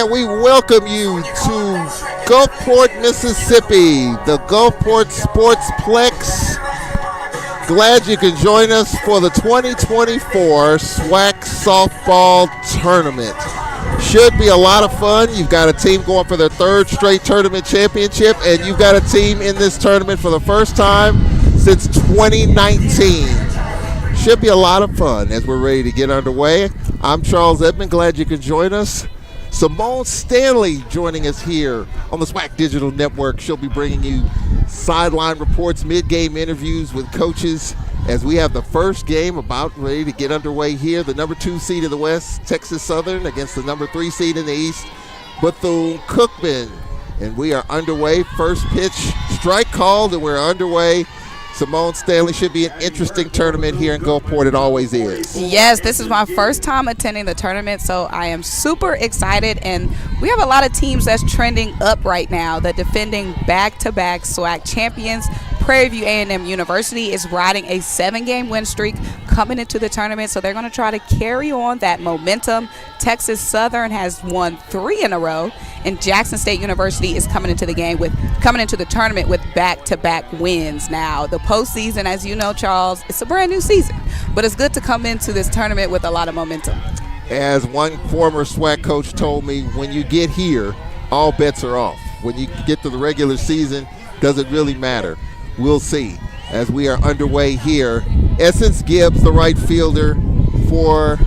And we welcome you to Gulfport, Mississippi, the Gulfport Sportsplex. Glad you can join us for the 2024 SWAC Softball Tournament. Should be a lot of fun. You've got a team going for their third straight tournament championship, and you've got a team in this tournament for the first time since 2019. Should be a lot of fun as we're ready to get underway. I'm Charles Edmond. Glad you could join us. Simone Stanley joining us here on the SWAC Digital Network. She'll be bringing you sideline reports, mid-game interviews with coaches as we have the first game about ready to get underway here. The number 2 seed in the West, Texas Southern, against the number 3 seed in the East, Bethune Cookman. And we are underway. First pitch, strike called, and we're underway. Simone Stanley, should be an interesting tournament here in Gulfport. It always is. Yes, this is my first time attending the tournament, so I am super excited. And we have a lot of teams that's trending up right now. The defending back-to-back SWAC champions, Prairie View A&M University, is riding a 7-game win streak coming into the tournament, so they're going to try to carry on that momentum. Texas Southern has won 3 in a row, and Jackson State University is coming into the tournament with back-to-back wins. Now, the postseason, as you know, Charles, it's a brand new season, but it's good to come into this tournament with a lot of momentum. As one former SWAC coach told me, when you get here, all bets are off. When you get to the regular season, does it really matter? We'll see as we are underway here. Essence Gibbs, the right fielder for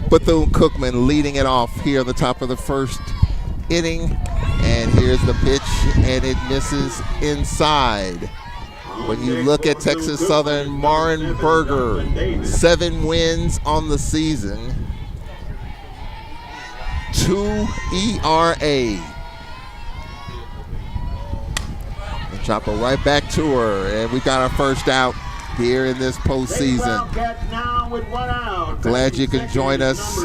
Bethune Cookman, leading it off here on the top of the first inning. And here's the pitch, and it misses inside. When you look at Texas Southern, Marin Berger, 7 wins on the season, 2 ERA. Chopper right back to her, and we got our first out here in this postseason. Glad you can join us.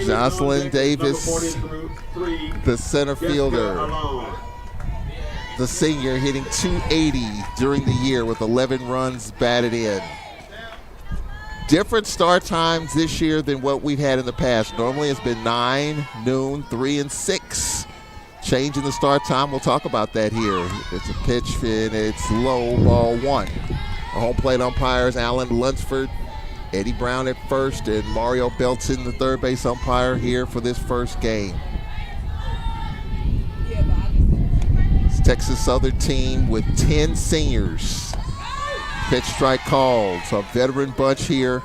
Jocelyn Davis, the center fielder, the senior, hitting .280 during the year with 11 runs batted in. Different start times this year than what we've had in the past. Normally it's been 9, noon, 3, and 6. Change in the start time, we'll talk about that here. It's a pitch, and it's low, ball 1. Our home plate umpires, Alan Lunsford, Eddie Brown at first, and Mario Belton, the third base umpire, here for this first game. It's Texas Southern team with 10 seniors. Pitch strike called, so a veteran bunch here.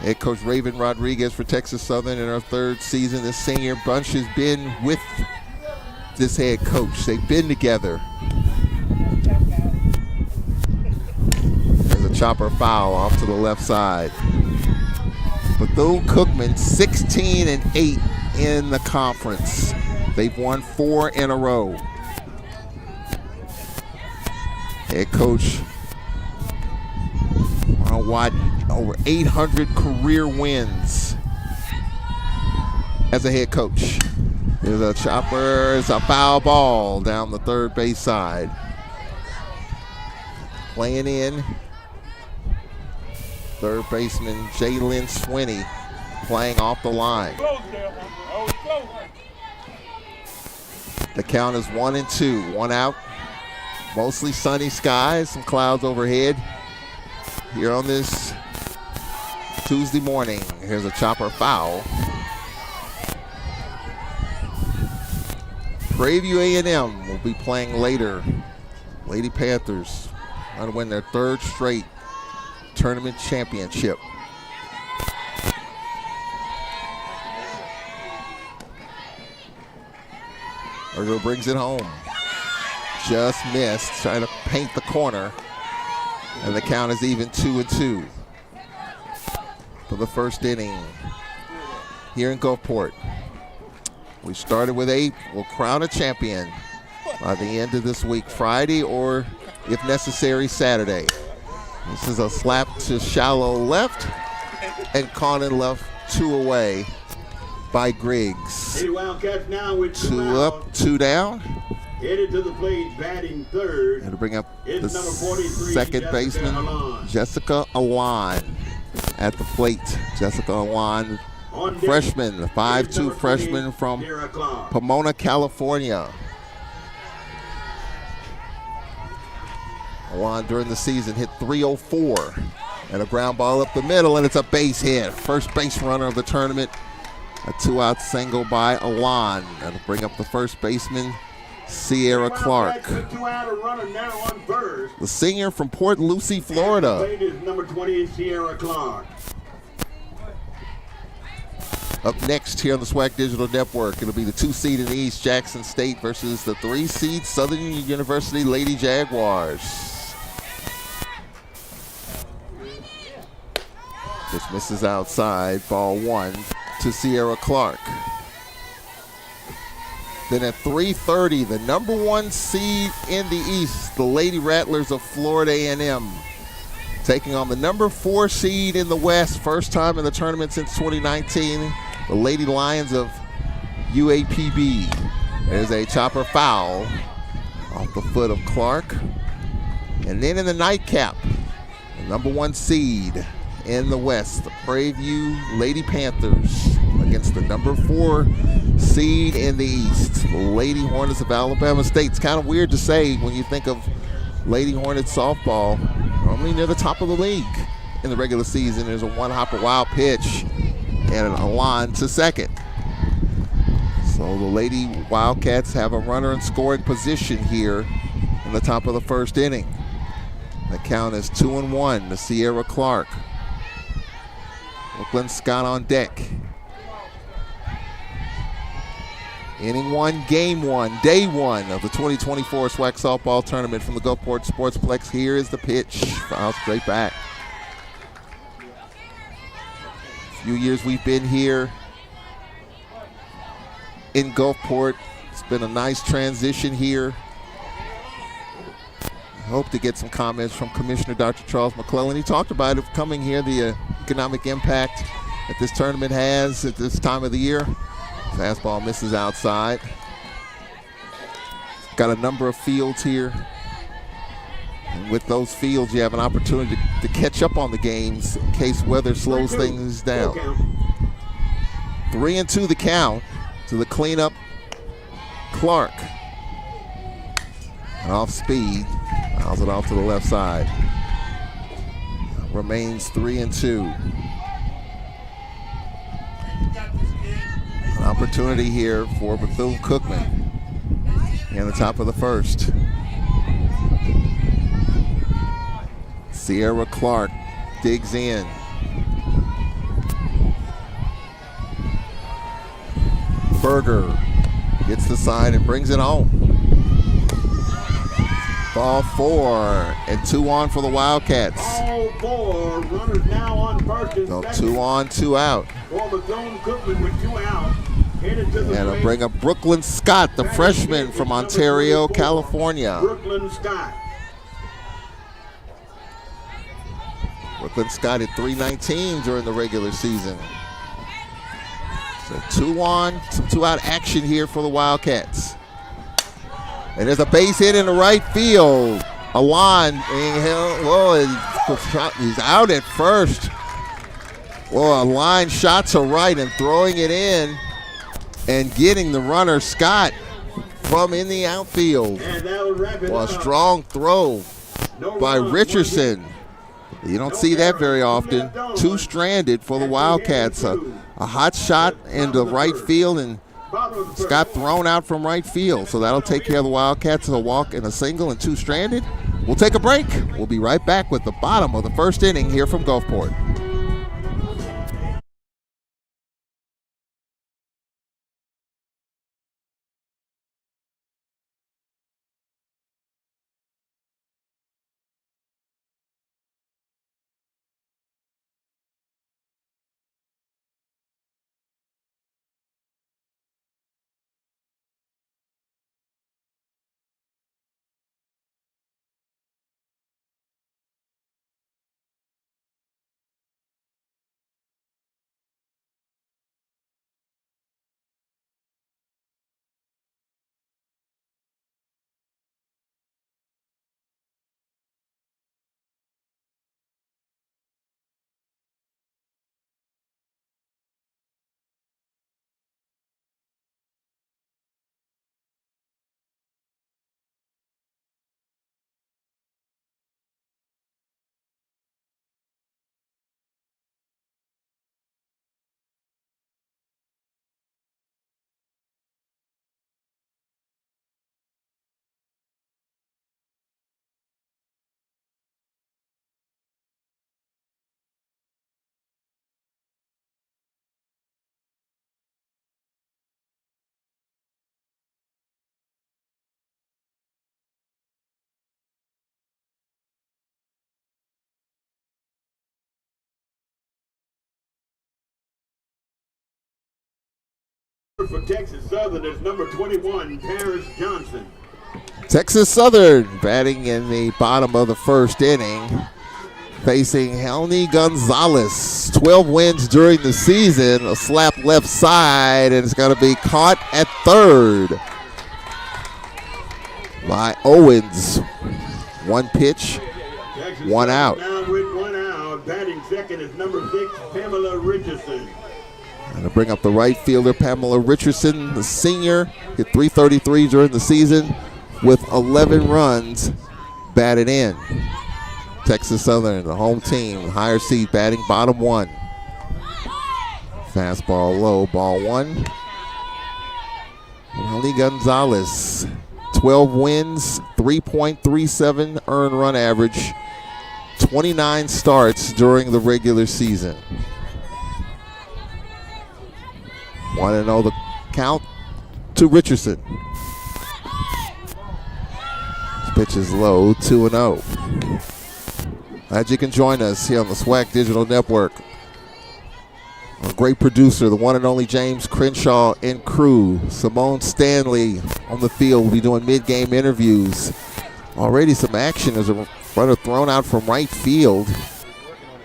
Head coach Raven Rodriguez for Texas Southern in our 3rd season. This senior bunch has been with this head coach. They've been together. There's a chopper foul off to the left side. Bethune Cookman 16-8 in the conference. They've won 4 in a row. Head coach Watt, over 800 career wins as a head coach. There's a chopper, it's a foul ball down the third base side. Playing in, third baseman Jalen Swinney playing off the line. The count is 1-2, 1 out. Mostly sunny skies, some clouds overhead. Here on this Tuesday morning, here's a chopper foul. Prairie View A&M will be playing later. Lady Panthers want to win their 3rd straight tournament championship. Berger brings it home. Just missed, trying to paint the corner. And the count is even 2-2 for the first inning here in Gulfport. We started with 8. We'll crown a champion by the end of this week, Friday, or if necessary, Saturday. This is a slap to shallow left, and Conan left 2 away by Griggs. 2 up, 2 down. Headed to the plate, batting 3rd. And to bring up the 2nd baseman, Jessica Alon. at the plate. Jessica Alon, freshman, the 5'2" freshman from Pomona, California. Alon during the season hit .304 and a ground ball up the middle, and it's a base hit. First base runner of the tournament. A 2-out single by Alon. That'll bring up the first baseman, Sierra Clark. The senior from Port Lucie, Florida. Number 20, Sierra Clark. Up next here on the SWAC Digital Network, it'll be the 2 seed in the East, Jackson State, versus the 3 seed Southern University Lady Jaguars. This misses outside, ball 1 to Sierra Clark. Then at 3:30, the number 1 seed in the East, the Lady Rattlers of Florida A&M, taking on the number 4 seed in the West, first time in the tournament since 2019, the Lady Lions of UAPB. There's a chopper foul off the foot of Clark. And then in the nightcap, the number 1 seed in the West, the Prairie View Lady Panthers against the number 4 seed in the East, the Lady Hornets of Alabama State. It's kind of weird to say when you think of Lady Hornets softball. Normally near the top of the league in the regular season. There's a one-hopper wild pitch and a line to second. So the Lady Wildcats have a runner in scoring position here in the top of the first inning. The count is 2-1 to Sierra Clark. Brooklyn Scott on deck. Inning 1, game 1, day 1 of the 2024 SWAC softball tournament from the Gulfport Sportsplex. Here is the pitch. Foul straight back. A few years we've been here in Gulfport. It's been a nice transition here. I hope to get some comments from Commissioner Dr. Charles McClellan. He talked about it coming here, the economic impact that this tournament has at this time of the year. Fastball misses outside. Got a number of fields here. And with those fields, you have an opportunity to catch up on the games in case weather slows things down. 3-2 the count to the cleanup, Clark. And off speed, fouls it off to the left side. Remains 3-2. An opportunity here for Bethune Cookman in the top of the first. Sierra Clark digs in. Berger gets the side and brings it home. Ball 4 and 2 on for the Wildcats. Ball 4, runners now on first and second. 2 on, 2 out. For Bethune Cookman with 2 out. Headed to the And it'll bring up Brooklyn Scott, the freshman from Ontario, California. Brooklyn Scott. Brooklyn Scott at .319 during the regular season. So 2 on, some 2 out action here for the Wildcats. And there's a base hit in the right field. Alon, he's out at first. Well, a line shot to right and throwing it in and getting the runner, Scott, from in the outfield. Well, a strong throw by Richardson. You don't see that very often. 2 stranded for the Wildcats. A hot shot into right field, and Scott thrown out from right field. So that'll take care of the Wildcats. A walk and a single and 2 stranded. We'll take a break. We'll be right back with the bottom of the first inning here from Gulfport. For Texas Southern is number 21, Paris Johnson. Texas Southern batting in the bottom of the first inning, facing Helny Gonzalez. 12 wins during the season, a slap left side, and it's going to be caught at third by Owens. One pitch, Texas one out. Now with 1 out, batting second is number 6, Pamela Richardson. And to bring up the right fielder, Pamela Richardson, the senior, hit .333 during the season with 11 runs batted in. Texas Southern, the home team, higher seed batting bottom one. Fastball low, ball one. Helny Gonzalez, 12 wins, 3.37 earned run average, 29 starts during the regular season. 1-0 the count to Richardson. This pitch is low, 2-0. Glad you can join us here on the SWAC Digital Network. Our great producer, the one and only James Crenshaw and crew. Simone Stanley on the field will be doing mid-game interviews. Already some action as a runner thrown out from right field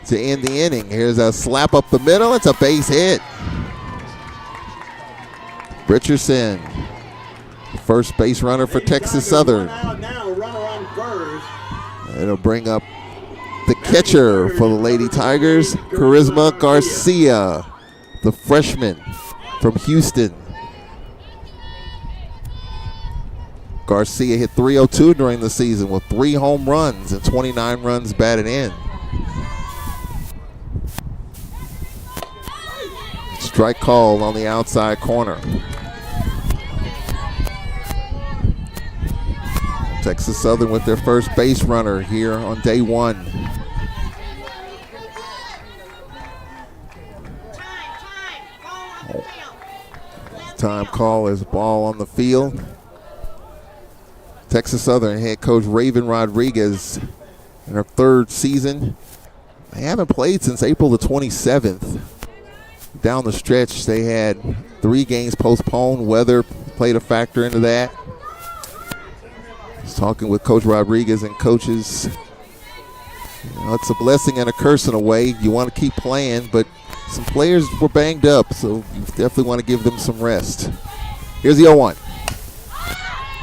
to end the inning. Here's a slap up the middle. It's a base hit. Richardson, first base runner for Texas Southern. It'll bring up the catcher for the Lady Tigers, Charisma Garcia, the freshman from Houston. Garcia hit .302 during the season with 3 home runs and 29 runs batted in. Strike call on the outside corner. Texas Southern with their first base runner here on day one. Time call is ball on the field. Texas Southern head coach Raven Rodriguez in her 3rd season. They haven't played since April the 27th. Down the stretch, they had 3 games postponed. Weather played a factor into that. Talking with Coach Rodriguez and coaches. It's a blessing and a curse in a way. You want to keep playing, but some players were banged up, so you definitely want to give them some rest. Here's the 0-1.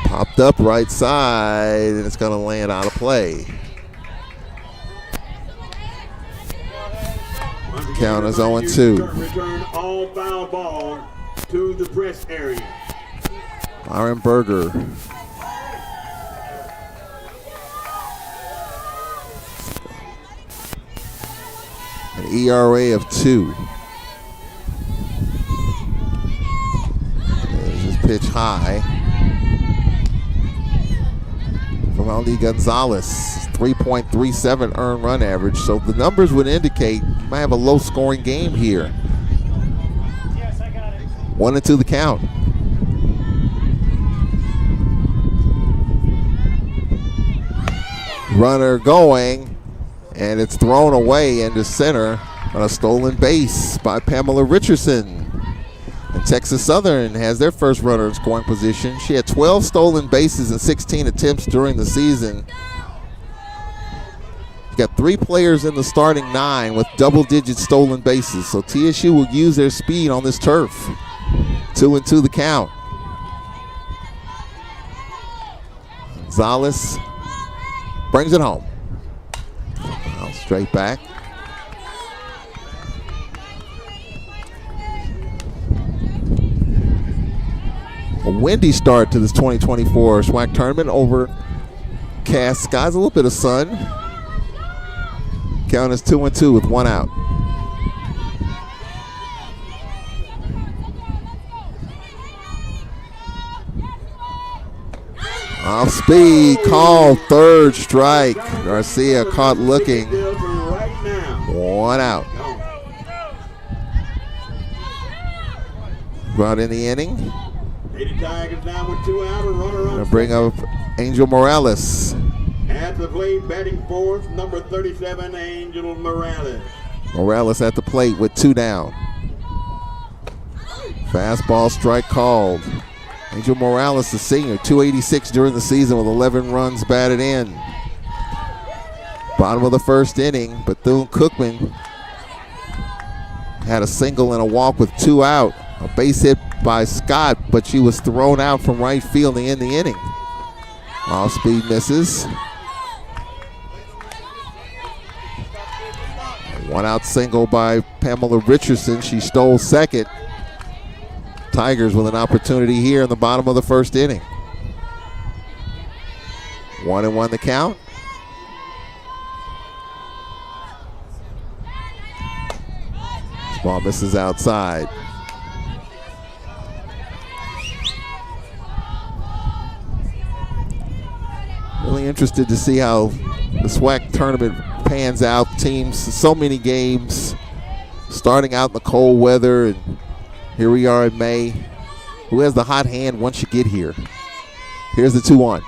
Popped up right side, and it's going to land out of play. Count is 0-2. Return all foul ball to the press area. Byron Berger. An ERA of 2. There's his pitch high from Helny Gonzalez. 3.37 earned run average. So the numbers would indicate you might have a low scoring game here. 1-2 the count. Runner going. And it's thrown away into center on a stolen base by Pamela Richardson. And Texas Southern has their first runner in scoring position. She had 12 stolen bases in 16 attempts during the season. You got 3 players in the starting 9 with double-digit stolen bases. So TSU will use their speed on this turf. 2-2 the count. Gonzalez brings it home. Straight back. A windy start to this 2024 SWAC tournament. Overcast skies, a little bit of sun. Count is 2-2 with 1 out. Off speed, called, 3rd strike. Garcia caught looking. 1 out. Brought in the inning. Tigers now with 2 out, a runner on. Bring up Angel Morales. At the plate, batting 4th, number 37, Angel Morales. Morales at the plate with 2 down. Fastball strike called. Angel Morales, the senior, 286 during the season with 11 runs batted in. Bottom of the first inning, Bethune Cookman had a single and a walk with 2 out. A base hit by Scott, but she was thrown out from right field to end the inning. Off speed misses. 1 out single by Pamela Richardson. She stole second. Tigers with an opportunity here in the bottom of the first inning. 1-1 the count. This ball misses outside. Really interested to see how the SWAC tournament pans out. Teams, so many games, starting out in the cold weather, and here we are in May. Who has the hot hand once you get here? Here's the 2-1.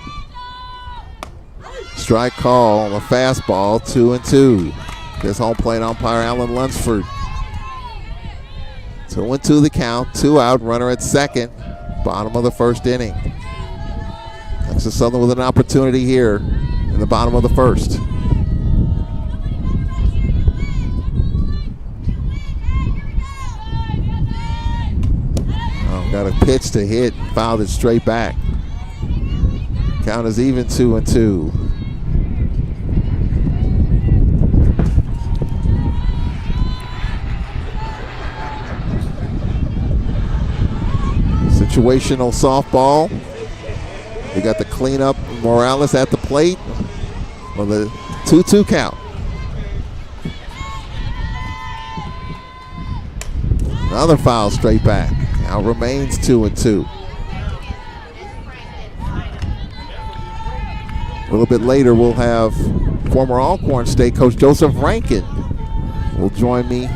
Strike call on a fastball, 2-2. This home plate umpire Alan Lunsford. 2-2 the count, 2 out, runner at second. Bottom of the first inning. Texas Southern with an opportunity here in the bottom of the first. Got a pitch to hit, fouled it straight back. Count is even, 2-2. Situational softball. We got the cleanup, Morales at the plate on the 2-2 count. Another foul straight back. Now remains 2-2. A little bit later, we'll have former Alcorn State coach Joseph Rankin will join me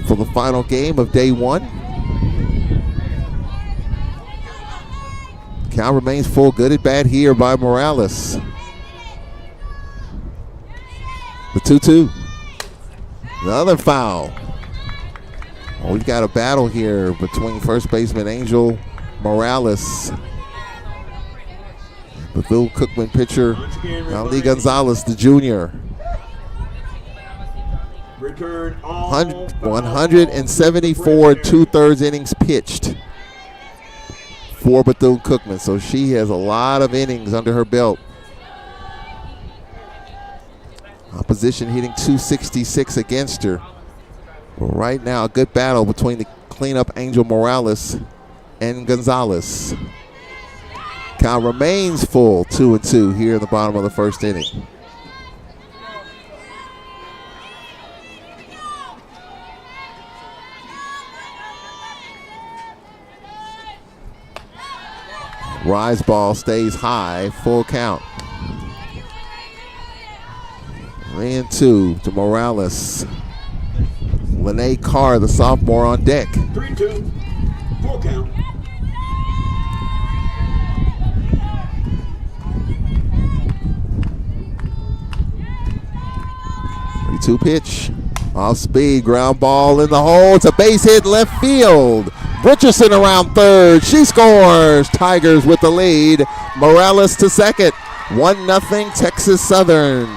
for the final game of day 1. Count remains full. Good at bat here by Morales. The 2-2. Another foul. Well, we've got a battle here between first baseman Angel Morales, Bethune Cookman pitcher Ali Gonzalez, the junior. 174 2/3 innings pitched for Bethune Cookman, so she has a lot of innings under her belt. Opposition hitting 266 against her. But right now, a good battle between the cleanup Angel Morales and Gonzalez. Count remains full, 2-2 here in the bottom of the first inning. Rise ball stays high, full count. 3-2 to Morales. Lene Carr, the sophomore, on deck. 3-2, full count. Two pitch, off speed, ground ball in the hole. It's a base hit left field. Richardson around third. She scores. Tigers with the lead. Morales to second. 1-0 Texas Southern.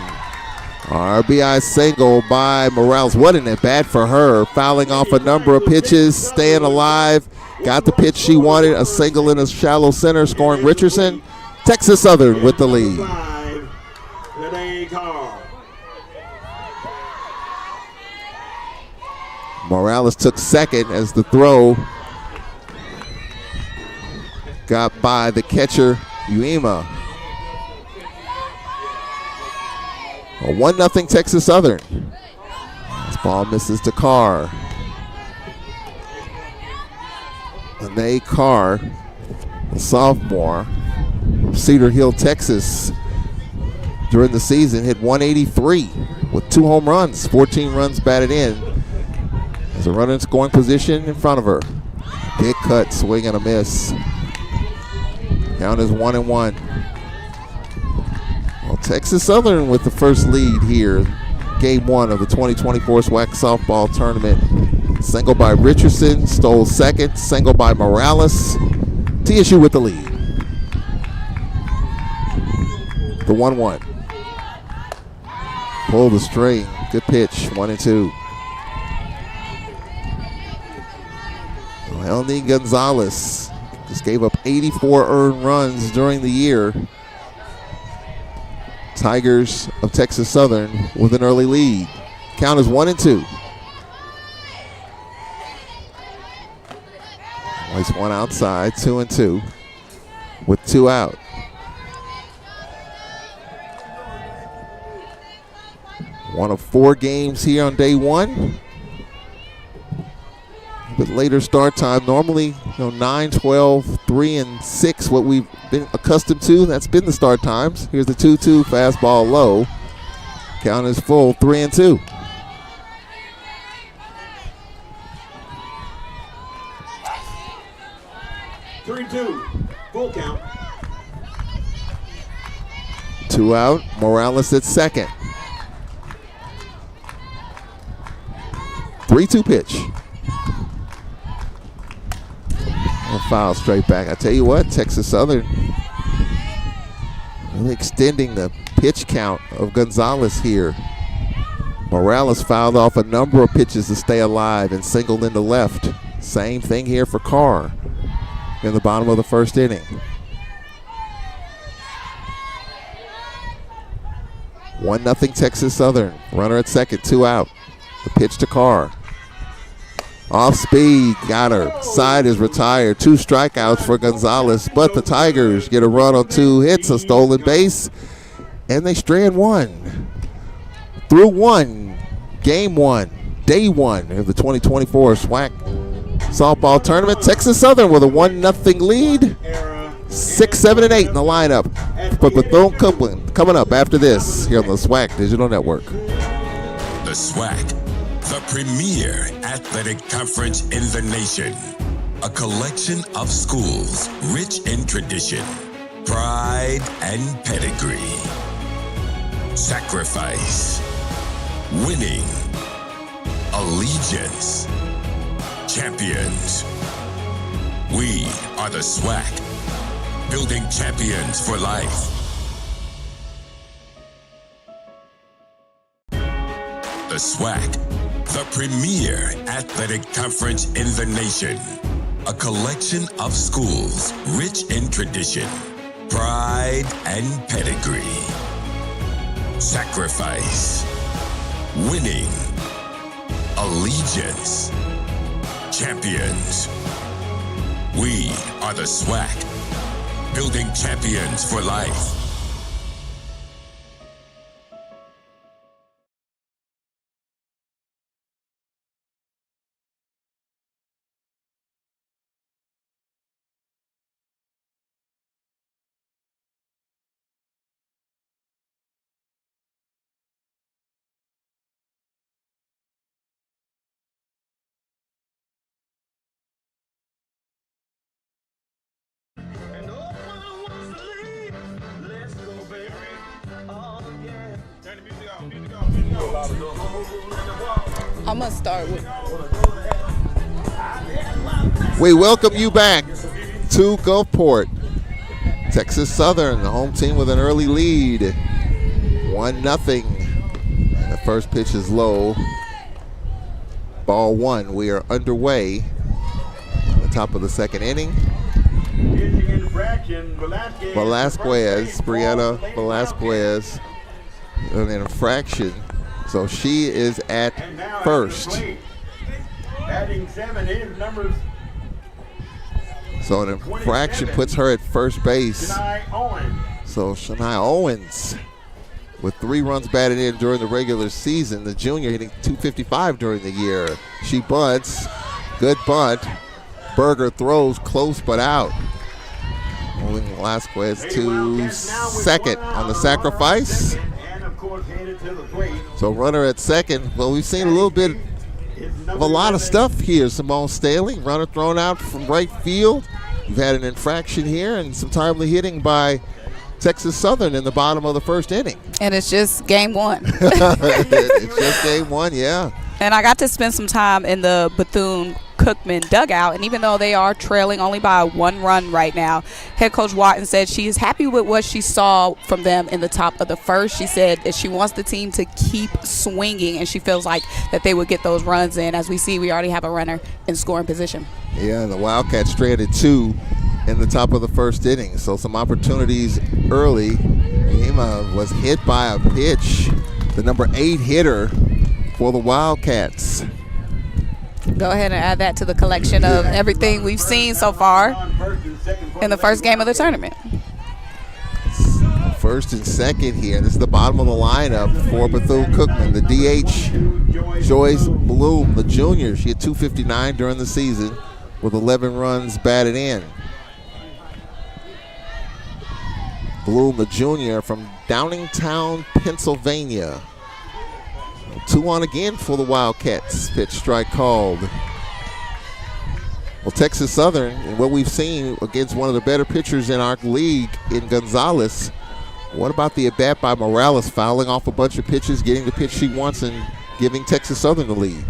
RBI single by Morales. What an at bat for her. Fouling off a number of pitches, staying alive. Got the pitch she wanted. A single in a shallow center, scoring Richardson. Texas Southern with the lead. 5, Lene Carr. Morales took second as the throw got by the catcher, Uema. A 1-0 Texas Southern. This ball misses to Carr. Lene Carr, a sophomore from Cedar Hill, Texas, during the season hit 183 with 2 home runs, 14 runs batted in. There's a runner in scoring position in front of her. Big cut, swing and a miss. Count is 1-1. Well, Texas Southern with the first lead here. Game 1 of the 2024 SWAC softball tournament. Single by Richardson, stole second. Single by Morales. TSU with the lead. The 1-1. Pull the string. Good pitch. 1-2. Elney Gonzalez just gave up 84 earned runs during the year. Tigers of Texas Southern with an early lead. Count is 1-2. Place one outside, 2-2 with 2 out. One of 4 games here on day 1. A bit later start time. Normally, 9, 12, 3, and 6, what we've been accustomed to. That's been the start times. Here's the 2-2 fastball low. Count is full, 3-2. Full count. 2 out. Morales at second. 3-2 pitch. And foul straight back. I tell you what, Texas Southern really extending the pitch count of Gonzalez here. Morales fouled off a number of pitches to stay alive and singled into left. Same thing here for Carr in the bottom of the first inning. 1-0 Texas Southern. Runner at second, 2 out. The pitch to Carr. Off speed, got her. Side is retired. 2 strikeouts for Gonzalez, but the Tigers get a run on 2 hits, a stolen base, and they strand 1. Through 1, game 1, day 1 of the 2024 SWAC softball tournament. Texas Southern with a 1-0 lead. 6, 7, and 8 in the lineup for Bethune Cookman coming up after this here on the SWAC Digital Network. The SWAC, the premier athletic conference in the nation. A collection of schools rich in tradition, pride, and pedigree. Sacrifice, winning, allegiance, champions. We are the SWAC, building champions for life. The SWAC, the premier athletic conference in the nation. A collection of schools rich in tradition, pride, and pedigree. Sacrifice, winning, allegiance, champions. We are the SWAC, building champions for life. I'm going to start with. We welcome you back to Gulfport. Texas Southern, the home team with an early lead. 1-0. The first pitch is low. Ball 1. We are underway on the top of the second inning. Brianna Velasquez, an infraction. So she is at first. Batting 7 is number. So an infraction puts her at first base. So Shania Owens, with 3 runs batted in during the regular season, the junior hitting .255 during the year. She bunts, good bunt. Berger throws close but out. Moving Velasquez to second on the sacrifice. So runner at second. Well, we've seen a little bit of a lot of stuff here. Simone Staley, runner thrown out from right field. We've had an infraction here and some timely hitting by Texas Southern in the bottom of the first inning. And it's just game 1. It's just game 1, yeah. And I got to spend some time in the Bethune Cookman dugout, and even though they are trailing only by 1 run right now, head coach Watton said she is happy with what she saw from them in the top of the first. She said that she wants the team to keep swinging, and she feels like that they would get those runs in. As we see, we already have a runner in scoring position. Yeah, the Wildcats stranded 2 in the top of the first inning, so some opportunities early. Ema was hit by a pitch, the number 8 hitter for the Wildcats. Go ahead and add that to the collection of everything we've seen so far in the first game of the tournament. First and second here. This is the bottom of the lineup for Bethune-Cookman. The DH, Joyce Bloom, the junior. She had 259 during the season with 11 runs batted in. Bloom, the junior from Downingtown, Pennsylvania. 2 on again for the Wildcats. Pitch strike called. Well, Texas Southern, and what we've seen against one of the better pitchers in our league in Gonzalez, what about the at-bat by Morales, fouling off a bunch of pitches, getting the pitch she wants, and giving Texas Southern the lead?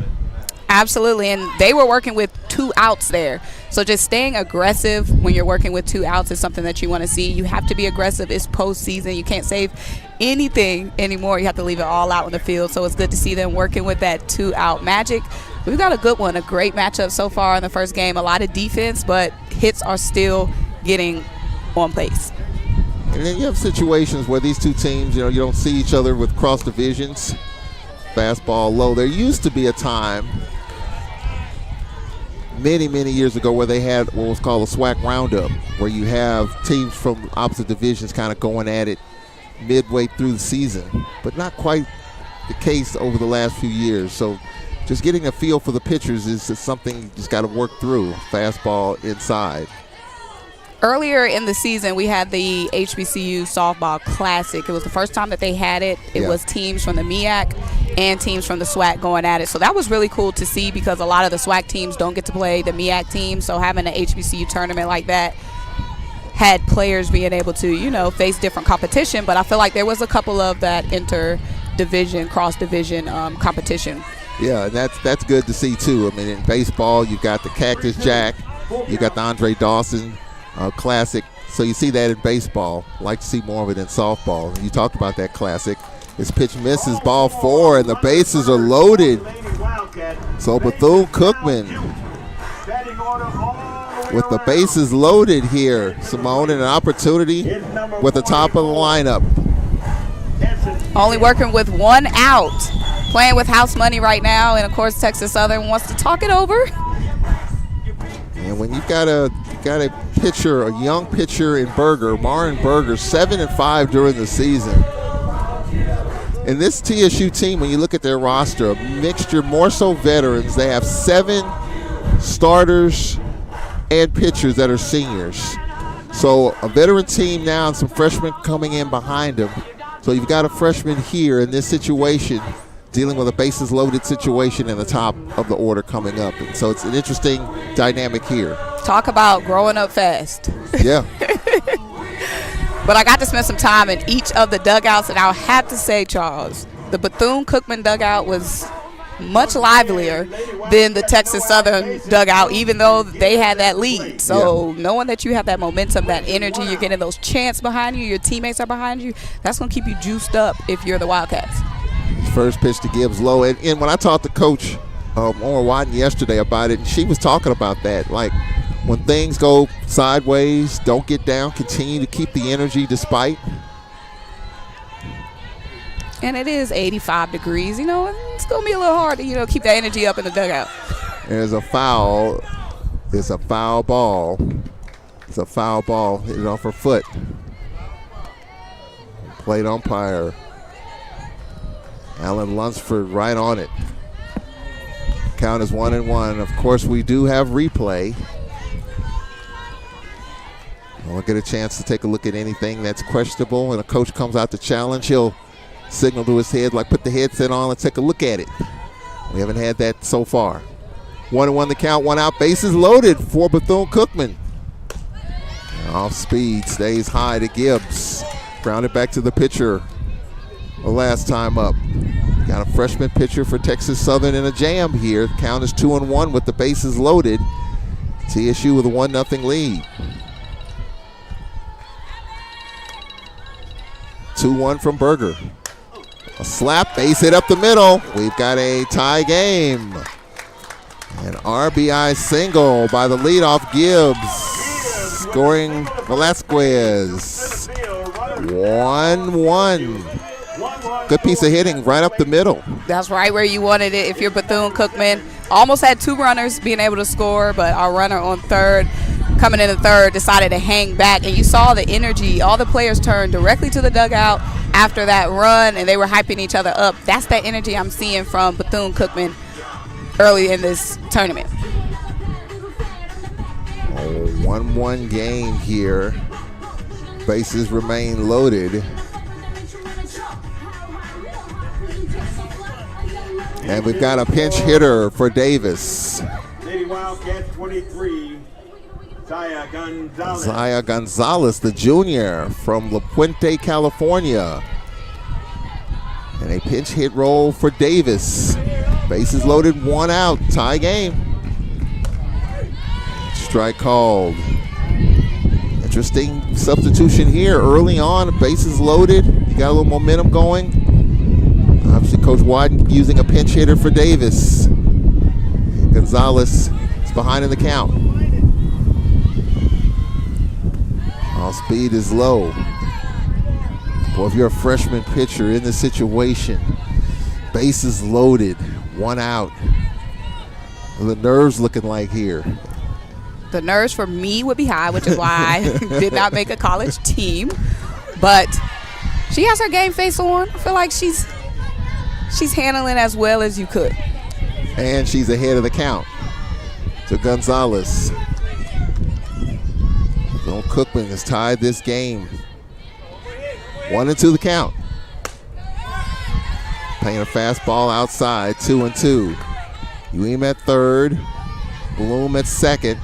Absolutely, and they were working with 2 outs there. So just staying aggressive when you're working with 2 outs is something that you want to see. You have to be aggressive. It's postseason. You can't save anything anymore. You have to leave it all out in the field. So it's good to see them working with that 2-out magic. We've got a good one, a great matchup so far in the first game. A lot of defense, but hits are still getting on pace. And then you have situations where these 2 teams, you don't see each other with cross divisions. Fastball low. There used to be a time many years ago where they had what was called a SWAC roundup, where you have teams from opposite divisions kind of going at it midway through the season, but not quite the case over the last few years. So just getting a feel for the pitchers is something you just got to work through. Fastball inside. Earlier in the season, we had the HBCU Softball Classic. It was the first time that they had it. It was teams from the MEAC and teams from the SWAC going at it. So that was really cool to see because a lot of the SWAC teams don't get to play the MEAC team. So having an HBCU tournament like that had players being able to, face different competition. But I feel like there was a couple of that inter-division, cross-division competition. Yeah, and that's good to see, too. I mean, in baseball, you've got the Cactus Jack. You got the Andre Dawson Classic. So you see that in baseball. Like to see more of it in softball. You talked about that classic. This pitch misses, ball 4, and the bases are loaded. So Bethune-Cookman with the bases loaded here. Simone in an opportunity with the top of the lineup. Only working with 1 out. Playing with house money right now. And, of course, Texas Southern wants to talk it over. And when you've got a pitcher, a young pitcher in Berger, Marin Berger, 7-5 during the season. And this TSU team, when you look at their roster, a mixture, more so veterans. They have 7 starters and pitchers that are seniors. So a veteran team now and some freshmen coming in behind them. So you've got a freshman here in this situation dealing with a bases loaded situation in the top of the order coming up. And so it's an interesting dynamic here. Talk about growing up fast. Yeah. But I got to spend some time in each of the dugouts, and I'll have to say, Charles, the Bethune-Cookman dugout was much livelier than the Texas Southern dugout, even though they had that lead. So knowing that you have that momentum, that energy, you're getting those chants behind you, your teammates are behind you, that's going to keep you juiced up if you're the Wildcats. First pitch to Gibbs low. And when I talked to Coach Maura Watton yesterday about it, and she was talking about that, like when things go sideways, don't get down, continue to keep the energy despite. And it is 85 degrees. It's going to be a little hard to, keep that energy up in the dugout. There's a foul. It's a foul ball. It's a foul ball. Hit it off her foot. Plate umpire Alan Lunsford right on it. Count is 1-1. Of course, we do have replay. We'll get a chance to take a look at anything that's questionable. When a coach comes out to challenge, he'll signal to his head, like put the headset on, let's take a look at it. We haven't had that so far. 1-1 the count, 1 out, bases loaded for Bethune-Cookman. Off speed, stays high to Gibbs. Grounded back to the pitcher the last time up. Got a freshman pitcher for Texas Southern in a jam here. Count is 2-1 with the bases loaded. TSU with a 1-0 lead. 2-1 from Berger. A slap, base hit up the middle. We've got a tie game. An RBI single by the leadoff Gibbs. Scoring Velasquez. 1-1. Good piece of hitting right up the middle. That's right where you wanted it if you're Bethune-Cookman. Almost had 2 runners being able to score, but our runner on third, coming in the third, decided to hang back. And you saw the energy. All the players turned directly to the dugout after that run, and they were hyping each other up. That's that energy I'm seeing from Bethune-Cookman early in this tournament. Oh, 1-1 game here. Bases remain loaded. And we've got a pinch hitter for Davis. Lady Wildcats 23, Zaya Gonzalez. Zaya Gonzalez, the junior from La Puente, California. And a pinch hit roll for Davis. Bases loaded, 1 out, tie game. Strike called. Interesting substitution here early on, bases loaded. You got a little momentum going. Obviously, Coach Wyden using a pinch hitter for Davis. Gonzalez is behind in the count. All speed is low. Boy, if you're a freshman pitcher in this situation, bases loaded, 1 out. What are the nerves looking like here? The nerves for me would be high, which is why I did not make a college team. But she has her game face on. I feel like she's handling as well as you could. And she's ahead of the count to Gonzalez. So Cookman has tied this game. 1-2 the count. Playing a fastball outside, 2-2. Uem at third, Bloom at second,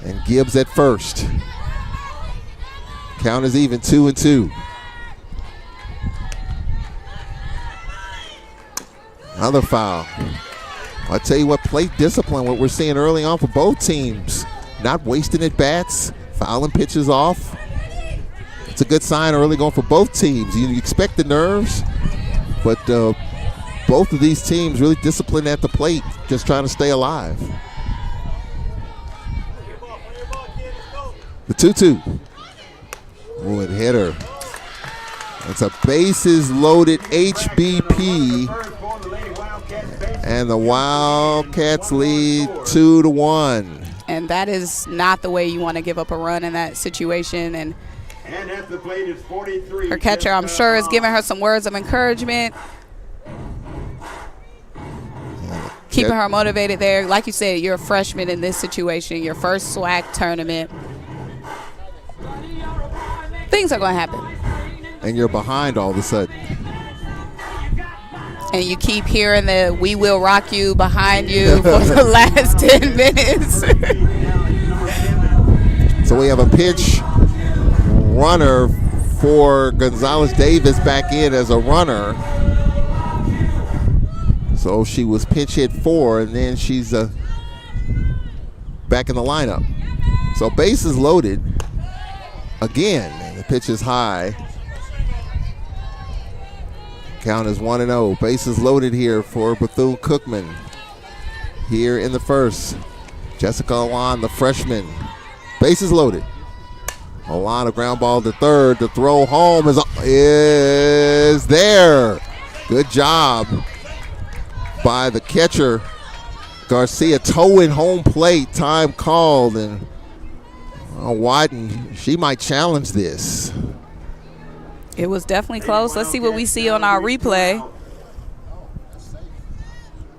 and Gibbs at first. Count is even, 2-2. Another foul. I'll tell you what, plate discipline, what we're seeing early on for both teams. Not wasting at bats, fouling pitches off. It's a good sign early going for both teams. You expect the nerves, but both of these teams really disciplined at the plate, just trying to stay alive. The 2-2. Ooh, and hitter. It's a bases loaded HBP. And the Wildcats lead 2-1. And that is not the way you want to give up a run in that situation. And at the plate is 43. Her catcher, I'm sure, is giving her some words of encouragement, keeping her motivated there. Like you said, you're a freshman in this situation, your first SWAC tournament. Things are going to happen. And you're behind all of a sudden. And you keep hearing the "We Will Rock You" behind you for the last 10 minutes. So we have a pitch runner for Gonzalez Davis back in as a runner. So she was pinch hit 4, and then she's back in the lineup. So bases loaded again, and the pitch is high. Count is 1-0. Bases loaded here for Bethune-Cookman. Here in the first, Jessica Alon, the freshman. Bases loaded. Alon, a ground ball to third. The throw home is there. Good job by the catcher. Garcia towing home plate. Time called, and Wyden, she might challenge this. It was definitely close. Let's see what we see on our replay.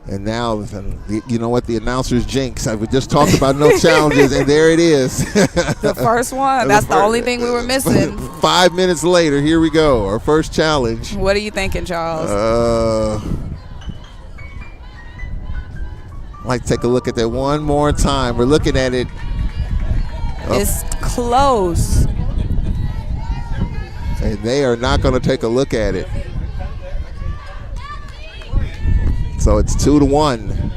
And now, you know what, the announcer's jinx. We just talked about no challenges, and there it is. The first one. That's the only thing we were missing. 5 minutes later, here we go. Our first challenge. What are you thinking, Charles? I'd like to take a look at that one more time. We're looking at it. It's close. And they are not going to take a look at it. So it's 2-1.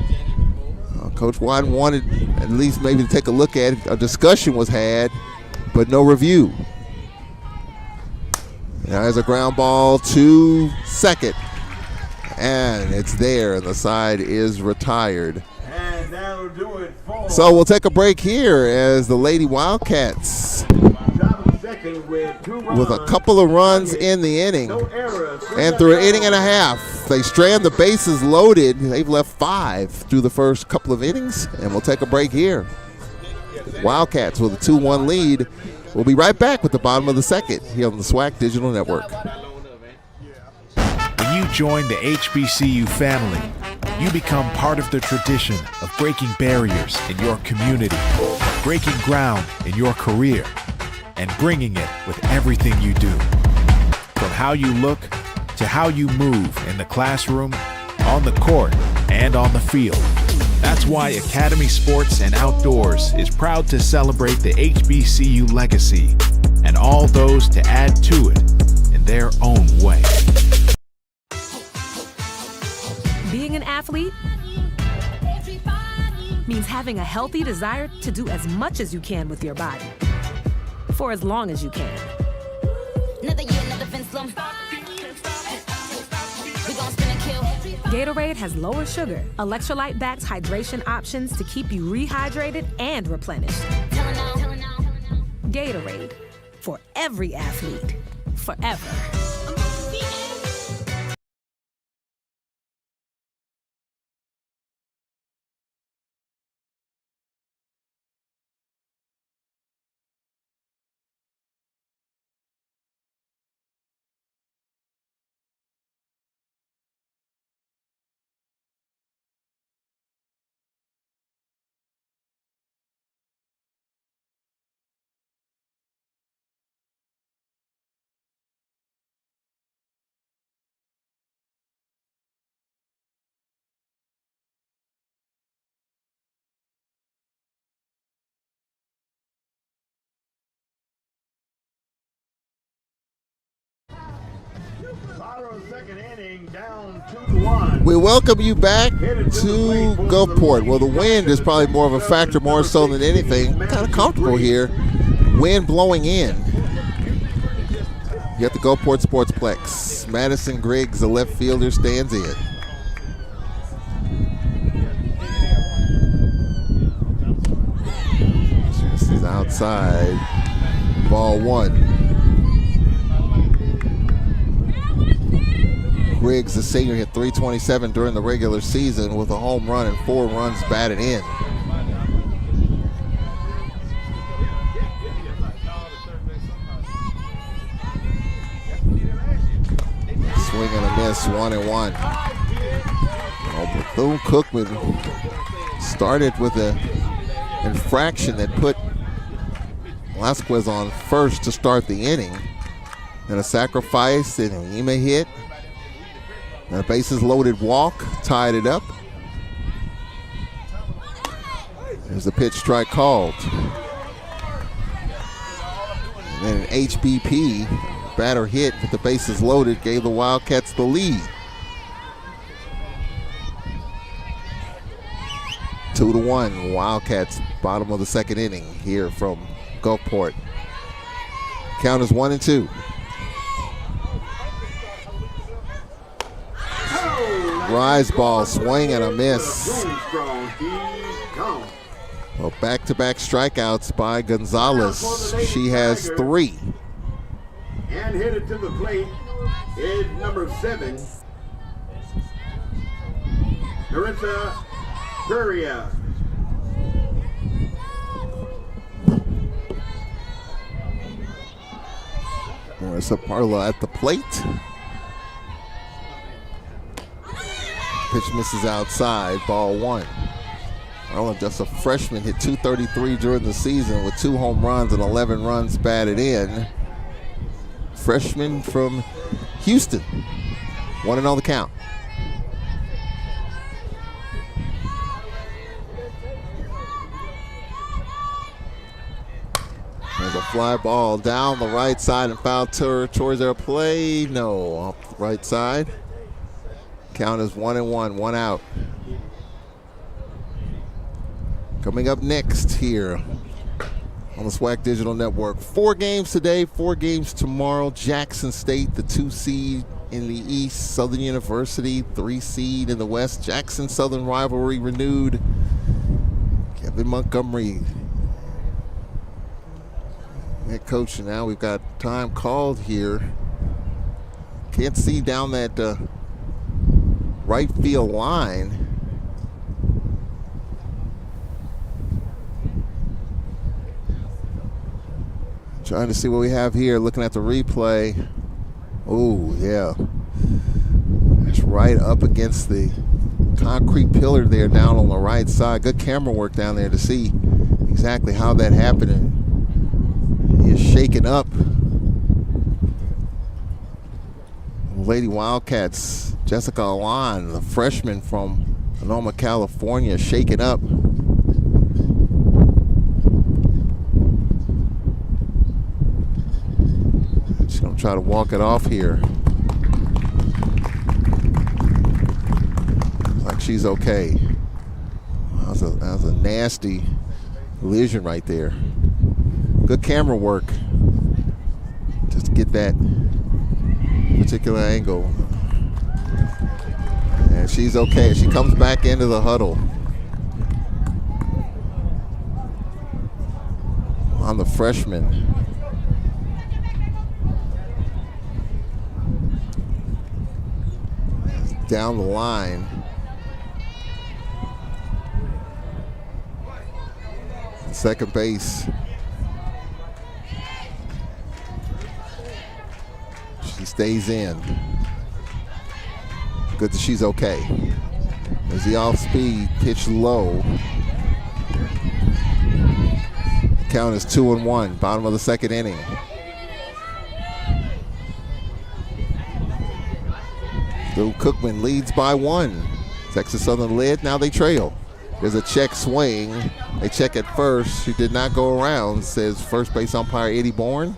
Coach Wyden wanted at least maybe to take a look at it. A discussion was had, but no review. Now there's a ground ball to second. And it's there, and the side is retired. And that'll do it for. So we'll take a break here as the Lady Wildcats, with a couple of runs in the inning, and through an inning and a half, they strand the bases loaded. They've left 5 through the first couple of innings, and we'll take a break here. Wildcats with a 2-1 lead. We'll be right back with the bottom of the second here on the SWAC Digital Network. When you join the HBCU family, you become part of the tradition of breaking barriers in your community, breaking ground in your career, and bringing it with everything you do. From how you look to how you move in the classroom, on the court, and on the field. That's why Academy Sports and Outdoors is proud to celebrate the HBCU legacy and all those to add to it in their own way. Being an athlete means having a healthy desire to do as much as you can with your body for as long as you can. Another year, another Vince Lum. We gon' spin and kill. Gatorade has lower sugar, electrolyte-backed hydration options to keep you rehydrated and replenished. Gatorade, for every athlete, forever. We welcome you back to Gulfport. Well, the wind is probably more of a factor, more so than anything. Kind of comfortable here. Wind blowing in. You got the Gulfport Sportsplex. Madison Griggs, the left fielder, stands in. This is outside. Ball 1. Griggs, the senior, hit .327 during the regular season with a home run and 4 runs batted in. Swing and a miss, 1-1. Bethune Cookman started with an infraction that put Velasquez on first to start the inning. And a sacrifice and an Ema hit. And a bases loaded walk, tied it up. There's a pitch strike called. And then an HBP batter hit with the bases loaded, gave the Wildcats the lead. 2-1, Wildcats, bottom of the second inning here from Gulfport. Count is 1-2. Rise ball, swing and a miss. Well, back-to-back strikeouts by Gonzalez. She has 3. And headed to the plate is number 7, Marissa Perea. Marissa Parla at the plate. Pitch misses outside, ball 1. Marla, just a freshman, hit .233 during the season with 2 home runs and 11 runs batted in. Freshman from Houston. 1-0 the count. There's a fly ball down the right side and foul towards their play. No, off the right side. Count is 1-1, 1 out. Coming up next here on the SWAC Digital Network. 4 games today, 4 games tomorrow. Jackson State, the 2 seed in the East. Southern University, 3 seed in the West. Jackson-Southern rivalry renewed. Kevin Montgomery, head coach. Now we've got time called here. Can't see down that right field line. Trying to see what we have here. Looking at the replay. Oh, yeah. That's right up against the concrete pillar there down on the right side. Good camera work down there to see exactly how that happened. And he is shaken up. Lady Wildcats, Jessica Alon, the freshman from Sonoma, California, shaken up. She's going to try to walk it off here. Like she's okay. That was a nasty collision right there. Good camera work. Just to get that particular angle. And she's okay. She comes back into the huddle. On the freshman. Down the line. Second base. She stays in. Good that she's okay. There's the off speed, pitch low. Count is 2-1, bottom of the second inning. Lou Cookman leads by 1. Texas Southern led, now they trail. There's a check swing. They check at first. She did not go around, says first base umpire Eddie Bourne.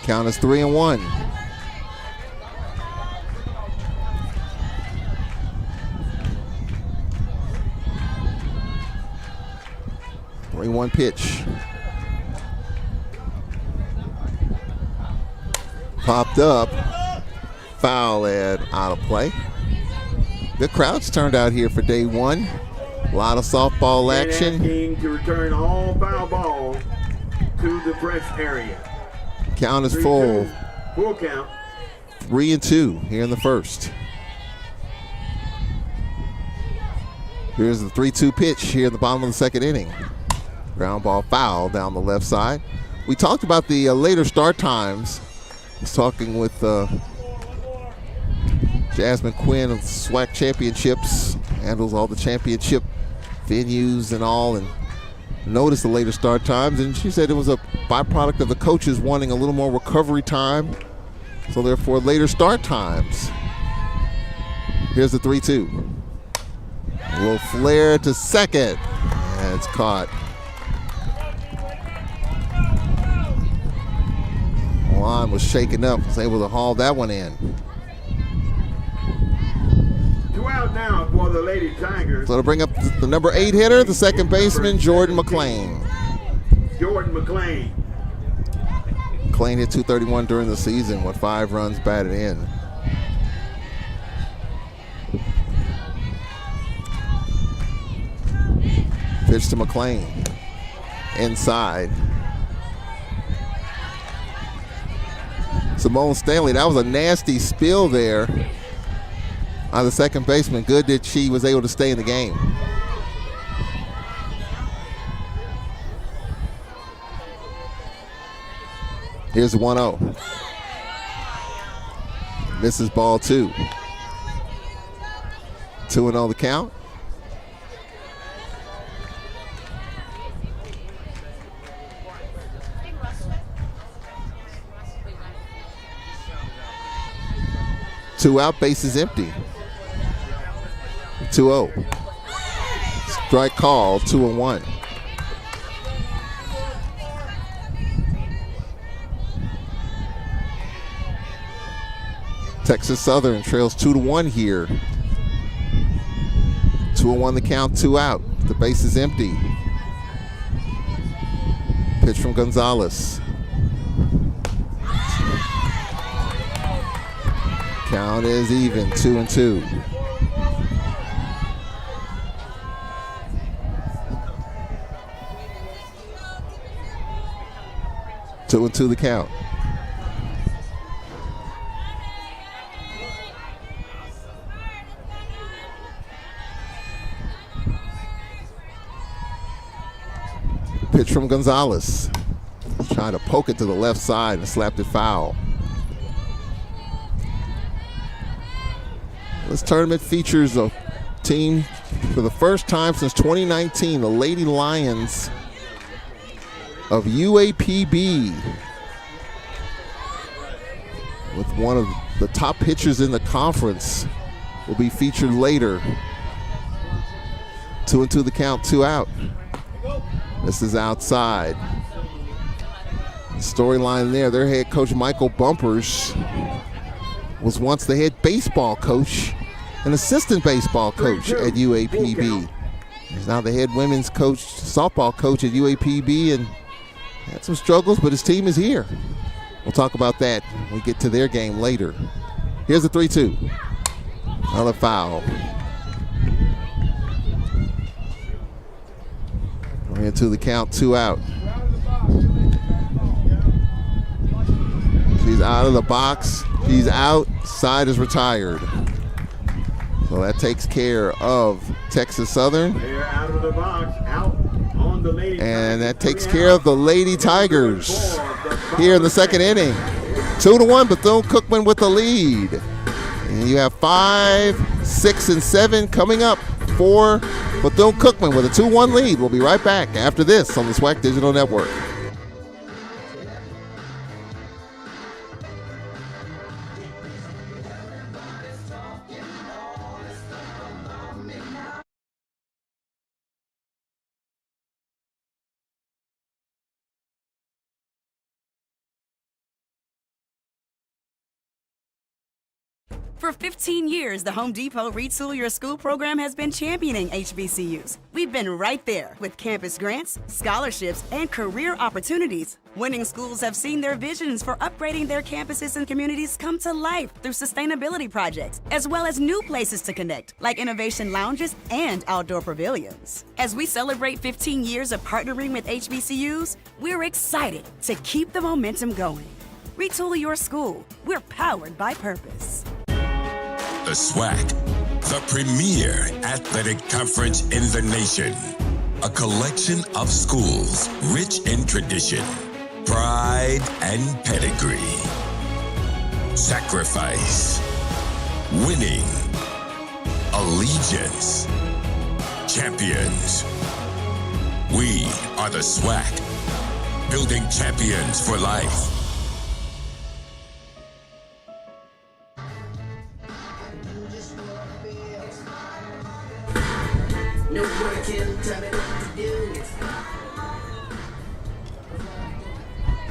Count is 3-1. One pitch. Popped up. Foul and out of play. Good crowds turned out here for day 1. A lot of softball action. To return all foul balls to the press area. Count is full. Full count. 3-2 here in the first. Here's the 3-2 pitch here in the bottom of the second inning. Ground ball foul down the left side. We talked about the later start times. I was talking with Jasmine Quinn of SWAC Championships, handles all the championship venues and all, and noticed the later start times. And she said it was a byproduct of the coaches wanting a little more recovery time, so therefore later start times. Here's the 3-2. A little flare to second, and it's caught. Line was shaken up, was able to haul that one in. 2 out now for the Lady Tigers. So to bring up the number 8 hitter, the second baseman, Jordan McClain. Jordan McClain. McClain hit .231 during the season with 5 runs batted in. Pitch to McClain. Inside. Simone Stanley, that was a nasty spill there on the second baseman. Good that she was able to stay in the game. Here's the 1-0. This is ball 2. 2-0 the count. Two out, bases empty. 2-0. Strike call, 2-1. Texas Southern trails 2-1 here. 2-1 the count, 2 out. The base is empty. Pitch from Gonzalez. Count is even, 2-2. Two and two the count. Pitch from Gonzalez. Trying to poke it to the left side and slapped it foul. This tournament features a team for the first time since 2019, the Lady Lions of UAPB, with one of the top pitchers in the conference, will be featured later. 2-2 the count, 2 out. This is outside. The storyline there, their head coach Michael Bumpers was once the head baseball coach, an assistant baseball coach at UAPB. He's now the head women's coach, softball coach at UAPB, and had some struggles, but his team is here. We'll talk about that when we get to their game later. Here's the 3-2. Another foul. We're into the count, 2 out. She's out of the box. She's out. Side is retired. So that takes care of Texas Southern. They're out of the box, out on the Lady And Tigers. that takes care of the Lady Tigers here in the second inning. 2-1, Bethune Cookman with the lead. And you have 5, 6, and 7 coming up for Bethune Cookman with a 2-1 lead. We'll be right back after this on the SWAC Digital Network. For 15 years, the Home Depot Retool Your School program has been championing HBCUs. We've been right there with campus grants, scholarships, and career opportunities. Winning schools have seen their visions for upgrading their campuses and communities come to life through sustainability projects, as well as new places to connect, like innovation lounges and outdoor pavilions. As we celebrate 15 years of partnering with HBCUs, we're excited to keep the momentum going. Retool your school. We're powered by purpose. The SWAC, the premier athletic conference in the nation. A collection of schools rich in tradition, pride, and pedigree. Sacrifice, winning, allegiance, champions. We are the SWAC, building champions for life.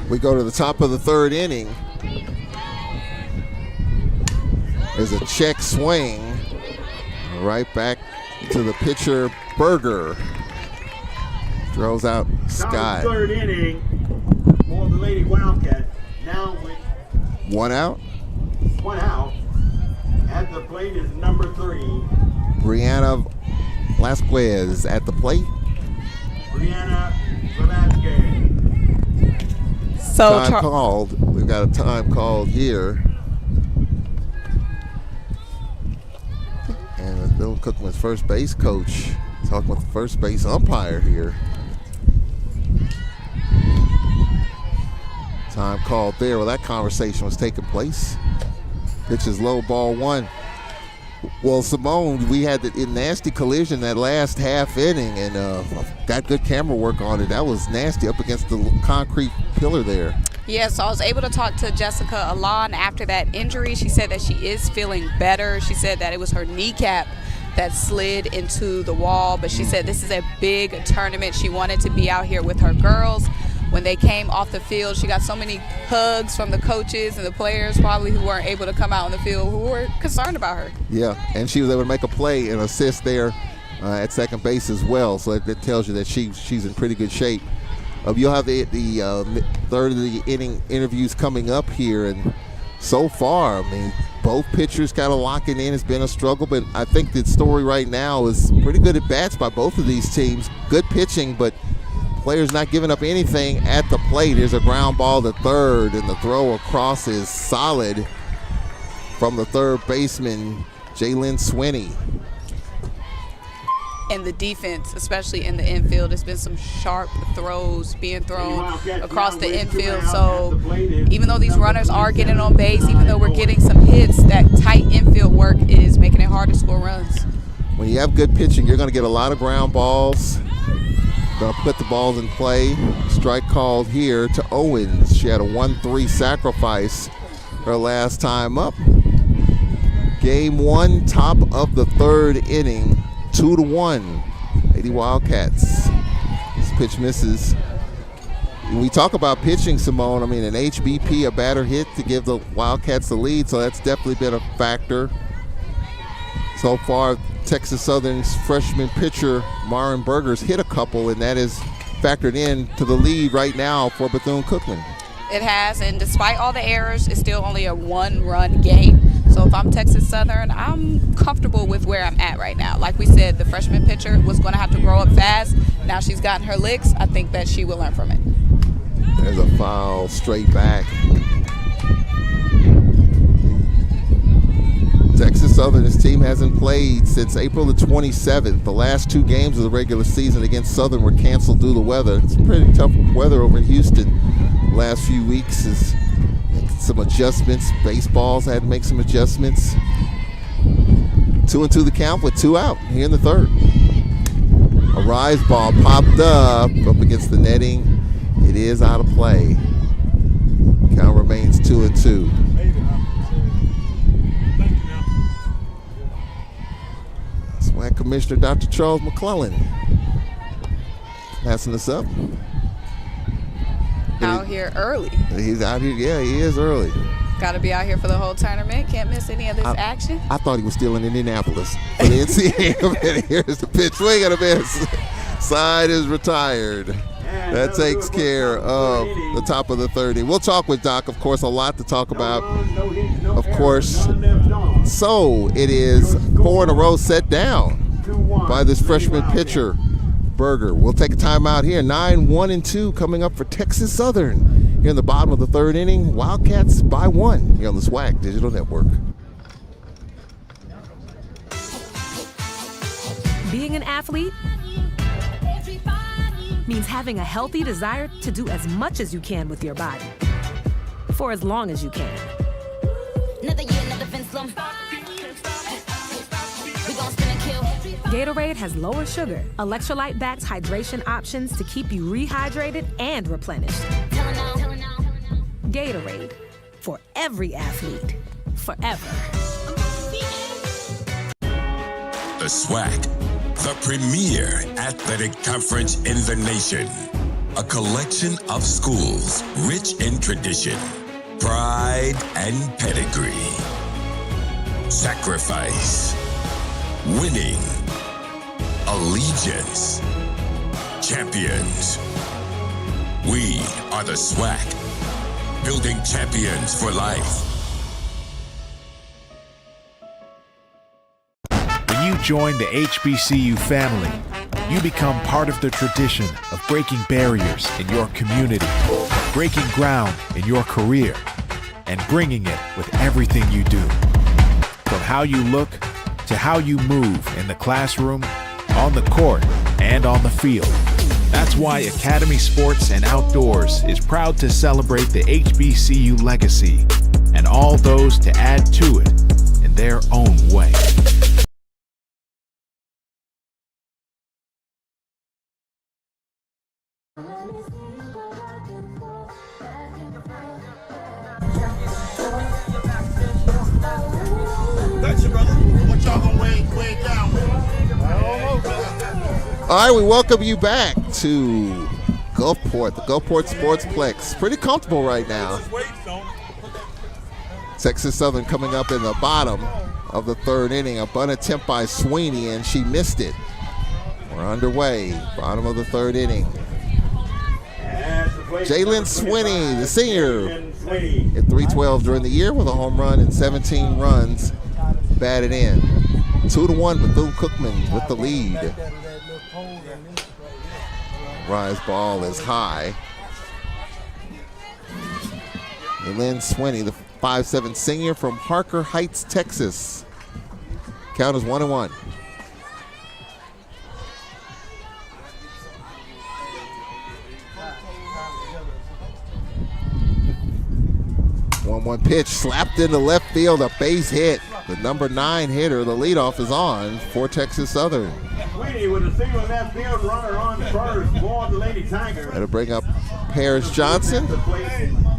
We go to the top of the third inning. There's a check swing. Right back to the pitcher, Berger. Throws out Scott. Third inning for the Lady Wildcats. Now with 1 out. 1 out. At the plate is number 3. Brianna Velasquez at the plate. Brianna Velasquez. So Time called. We've got a time called here. And Bill Cookman's first base coach talking with the first base umpire here. Time called there. Well, that conversation was taking place. Pitch is low, ball 1. Well, Simone, we had the nasty collision that last half inning, and got good camera work on it. That was nasty up against the concrete pillar there. Yeah, so I was able to talk to Jessica Alon after that injury. She said that she is feeling better. She said that it was her kneecap that slid into the wall, but she said this is a big tournament. She wanted to be out here with her girls. when they came off the field. She got so many hugs from the coaches and the players probably who weren't able to come out on the field who were concerned about her. Yeah, and she was able to make a play and assist there at second base as well. So that tells you that she's in pretty good shape. You'll have the third of the inning interviews coming up here, and so far, I mean, both pitchers kind of locking in. It's been a struggle, but I think the story right now is pretty good at bats by both of these teams. Good pitching, but players not giving up anything at the plate. There's a ground ball to third, and the throw across is solid from the third baseman, Jalen Swinney. And the defense, especially in the infield, there's been some sharp throws being thrown across the infield. So even though these runners are getting on base, even though we're getting some hits, that tight infield work is making it hard to score runs. When you have good pitching, you're going to get a lot of ground balls. Going to put the balls in play. Strike called here to Owens. She had a 1-3 sacrifice her last time up. Game one, top of the third inning. 2-1, Lady Wildcats. This pitch misses. When we talk about pitching, Simone, I mean, an HBP, a batter hit to give the Wildcats the lead, so that's definitely been a factor. So far, Texas Southern's freshman pitcher, Marin Berger's hit a couple, and that is factored in to the lead right now for Bethune-Cookman. It has, and despite all the errors, it's still only a one-run game. So if I'm Texas Southern, I'm comfortable with where I'm at right now. Like we said, the freshman pitcher was going to have to grow up fast. Now she's gotten her licks. I think that she will learn from it. There's a foul straight back. Texas Southern's team hasn't played since April the 27th. The last two games of the regular season against Southern were canceled due to weather. It's pretty tough weather over in Houston. The last few weeks is some adjustments. Baseball's had to make some adjustments. 2-2 the count with 2 out here in the third. A rise ball popped up against the netting. It is out of play. Count remains 2-2. SWAC Commissioner Dr. Charles McClellan passing us up. Out here early. He's out here, yeah, he is early. Got to be out here for the whole tournament. Can't miss any of this action. I thought he was still in Indianapolis. But the NCAA, here's the pitch. Swing and a miss. Side is retired. That takes care of the top of the third inning. We'll talk with Doc, of course, a lot to talk about, of course. So it is 4 in a row set down by this freshman pitcher, Berger. We'll take a timeout here. 9-1-2 coming up for Texas Southern here in the bottom of the third inning. Wildcats by 1 here on the SWAC Digital Network. Being an athlete means having a healthy desire to do as much as you can with your body for as long as you can. Another year, another Vince Lum. We gon' spin and kill. Gatorade has lower sugar, electrolyte-backed hydration options to keep you rehydrated and replenished. Tell her now. Gatorade, for every athlete, forever. The SWAC, the premier athletic conference in the nation. A collection of schools rich in tradition, pride, and pedigree. Sacrifice, winning, allegiance, champions. We are the SWAC, building champions for life. When you join the HBCU family, you become part of the tradition of breaking barriers in your community, breaking ground in your career, and bringing it with everything you do. From how you look to how you move in the classroom, on the court, and on the field. That's why Academy Sports and Outdoors is proud to celebrate the HBCU legacy and all those to add to it in their own way. All right, we welcome you back to Gulfport, the Gulfport Sportsplex. Pretty comfortable right now. Texas Southern coming up in the bottom of the third inning. A bunt attempt by Sweeney, and she missed it. We're underway, bottom of the third inning. Jalen Sweeney, the senior, hit .312 during the year with a home run and 17 runs batted in. 2-1, Bethune Cookman with the lead. Rise ball is high. Jalen Sweeney, the 5'7" senior from Harker Heights, Texas. Count is 1-1. 1-1 pitch slapped into left field, a base hit. The number 9 hitter, the leadoff, is on for Texas Southern. Sweeney with a single left field runner on first for the Lady Tigers. That'll bring up Paris Johnson.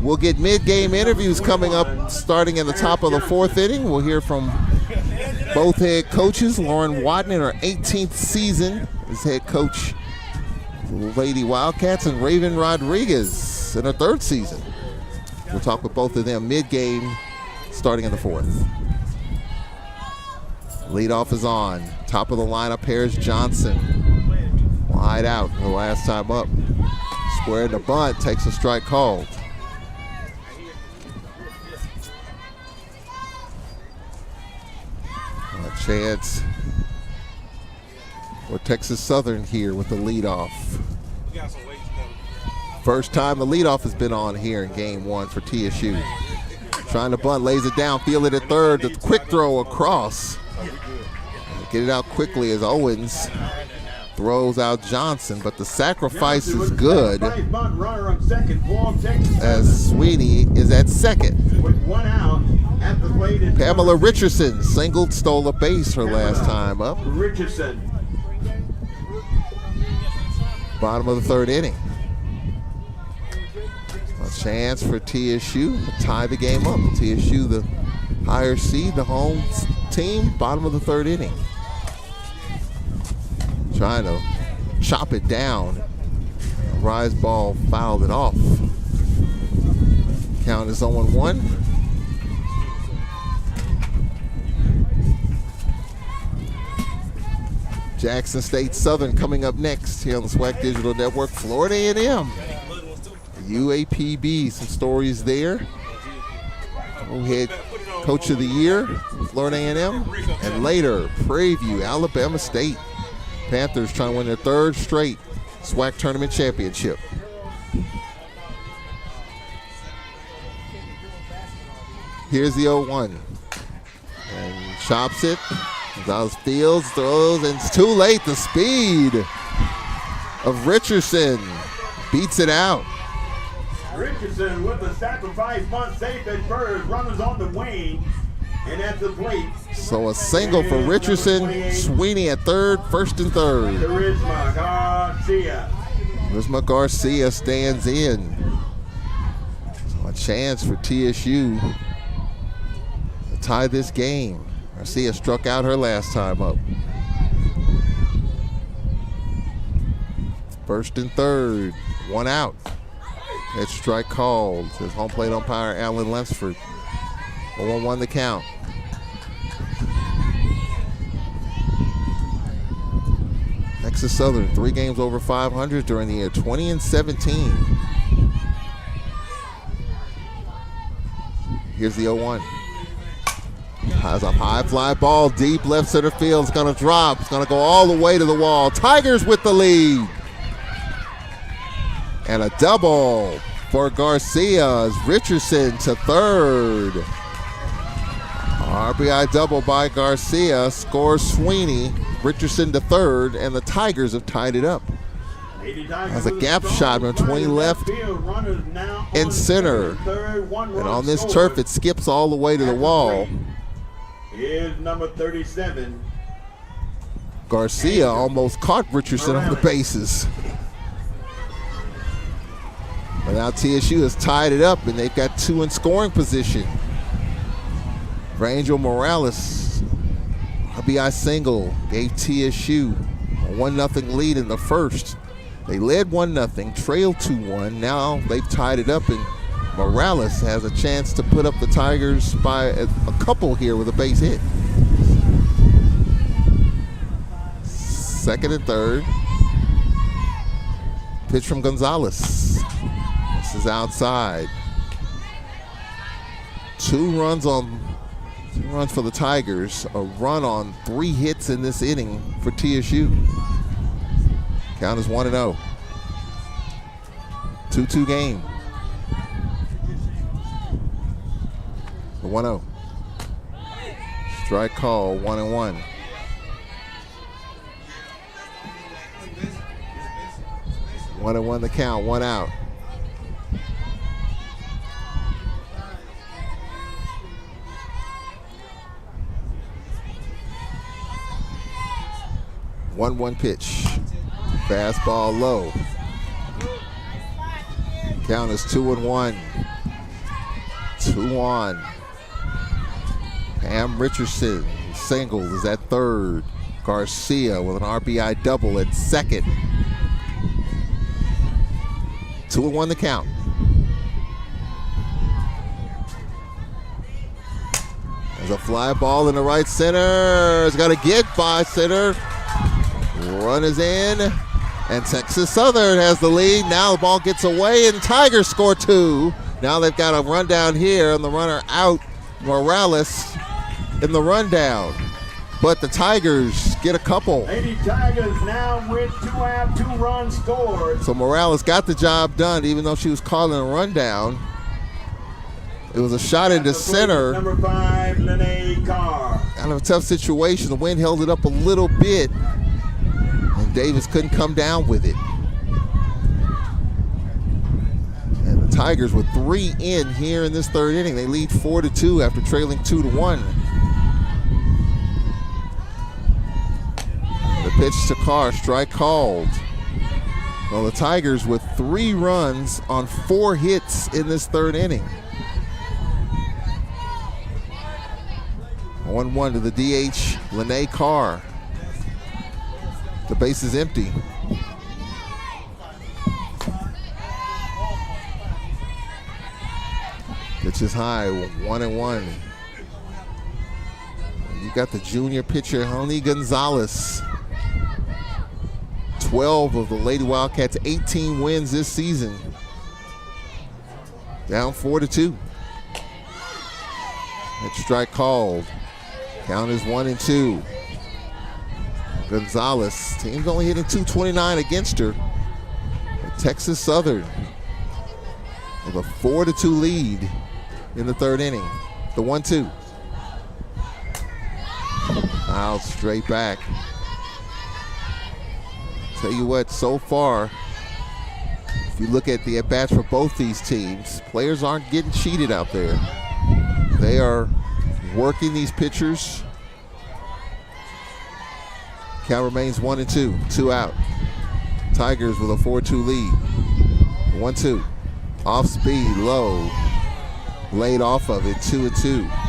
We'll get mid-game interviews coming up starting in the top of the fourth inning. We'll hear from both head coaches. Lauren Watton in her 18th season as head coach of the Lady Wildcats, and Raven Rodriguez in her 3rd season. We'll talk with both of them mid-game starting in the fourth. Leadoff is on. Top of the lineup, Paris Johnson. Wide out the last time up. Squared the bunt, takes a strike called. A chance for Texas Southern here with the leadoff. First time the leadoff has been on here in game 1 for TSU. Trying to bunt, lays it down, fielded at third. The quick throw across. Get it out quickly as Owens throws out Johnson, but the sacrifice is good as Sweeney is at second. With 1 out at the plate is Pamela Richardson singled, stole a base her last time up. Richardson. Bottom of the 3rd inning. A chance for TSU to tie the game up. TSU, the higher seed, the home team, bottom of the 3rd inning. Trying to chop it down. A rise ball fouled it off. Count is 0-1. Jackson State Southern coming up next here on the SWAC Digital Network. Florida A&M. UAPB, some stories there. Head Coach of the Year, Florida A&M. And later, Prairie View, Alabama State. Panthers trying to win their 3rd straight SWAC tournament championship. Here's the 0-1. And chops it. Gonzalez fields, throws, and it's too late. The speed of Richardson beats it out. Richardson with the sacrifice bunt, safe at first, runners on the wing, and at the plate. So a single for Richardson, Sweeney at third, first and third. Charisma Garcia. Charisma Garcia stands in. So a chance for TSU to tie this game. Garcia struck out her last time up. First and third, 1 out. Pitch strike called, says home plate umpire Alan Lemsford. 0-1 the count. Texas Southern, 3 games over 500 during the year, 20-17. Here's the 0-1. Has a high fly ball, deep left center field. It's gonna drop. It's gonna go all the way to the wall. Tigers with the lead. And a double for Garcia as Richardson to third. RBI double by Garcia, scores Sweeney, Richardson to third, and the Tigers have tied it up. Has a gap shot between left and center. And on this turf, it skips all the way to the wall. Is number 37. Garcia almost caught Richardson on the bases. But now TSU has tied it up, and they've got 2 in scoring position. Rangel Morales, RBI single, gave TSU a 1-0 lead in the first. They led 1-0, trailed 2-1. Now they've tied it up, and Morales has a chance to put up the Tigers by a couple here with a base hit. Second and third. Pitch from Gonzalez. This is outside. 2 runs for the Tigers. A run on 3 hits in this inning for TSU. Count is 1-0. 2-2 game. The 1-0. Strike call, 1-1. One and one the count, 1 out. One pitch. Fastball low. Count is 2-1. 2 on. Pam Richardson singles is at third. Garcia with an RBI double at second. 2-1 the count. There's a fly ball in the right center. It's got to get by center. Run is in. And Texas Southern has the lead. Now the ball gets away and Tigers score 2. Now they've got a rundown here and the runner out. Morales in the rundown. But the Tigers get a couple. Lady Tigers now with 2 out, 2 runs scored. So Morales got the job done, even though she was calling a rundown. It was a shot into center. Number 5, Lene Carr. Kind of a tough situation. The wind held it up a little bit, and Davis couldn't come down with it. And the Tigers with 3 in here in this third inning. They lead 4-2 after trailing 2-1. The pitch to Carr, strike called. Well, the Tigers with 3 runs on 4 hits in this third inning. 1-1 to the DH, Lene Carr. The base is empty. Pitch is high, 1-1. You got the junior pitcher, Honey Gonzalez. 12 of the Lady Wildcats' 18 wins this season. Down 4-2. That strike called. Count is 1-2. Gonzalez, team's only hitting .229 against her. But Texas Southern with a 4-2 lead in the third inning. The 1-2. Out straight back. Tell you what, so far, if you look at the at-bats for both these teams, players aren't getting cheated out there. They are working these pitchers. Count remains 1-2, 2 out. Tigers with a 4-2 lead. 1-2. Off speed, low. Laid off of it, 2-2.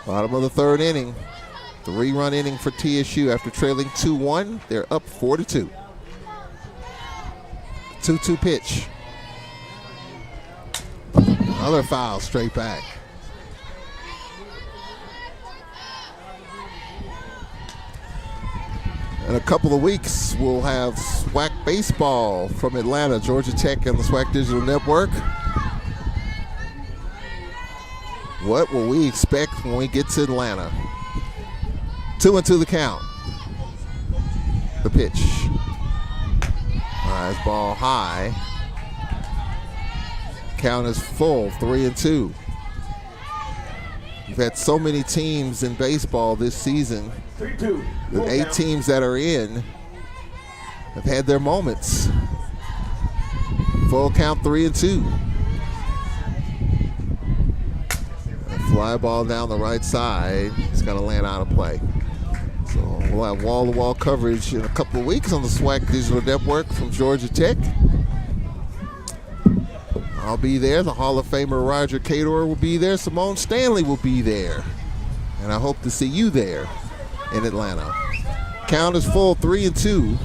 Bottom of the third inning. 3-run inning for TSU after trailing 2-1. They're up 4-2. 2-2 pitch. Another foul straight back. In a couple of weeks, we'll have SWAC baseball from Atlanta, Georgia Tech and the SWAC Digital Network. What will we expect when we get to Atlanta? 2-2 the count. The pitch. Nice ball high. Count is full, 3-2. You've had so many teams in baseball this season. 3-2. The 8 teams that are in have had their moments. Full count, 3-2. Fly ball down the right side. It's going to land out of play. So we'll have wall-to-wall coverage in a couple of weeks on the SWAC Digital Network from Georgia Tech. I'll be there. The Hall of Famer Roger Cador will be there. Simone Stanley will be there. And I hope to see you there in Atlanta. Count is full, 3-2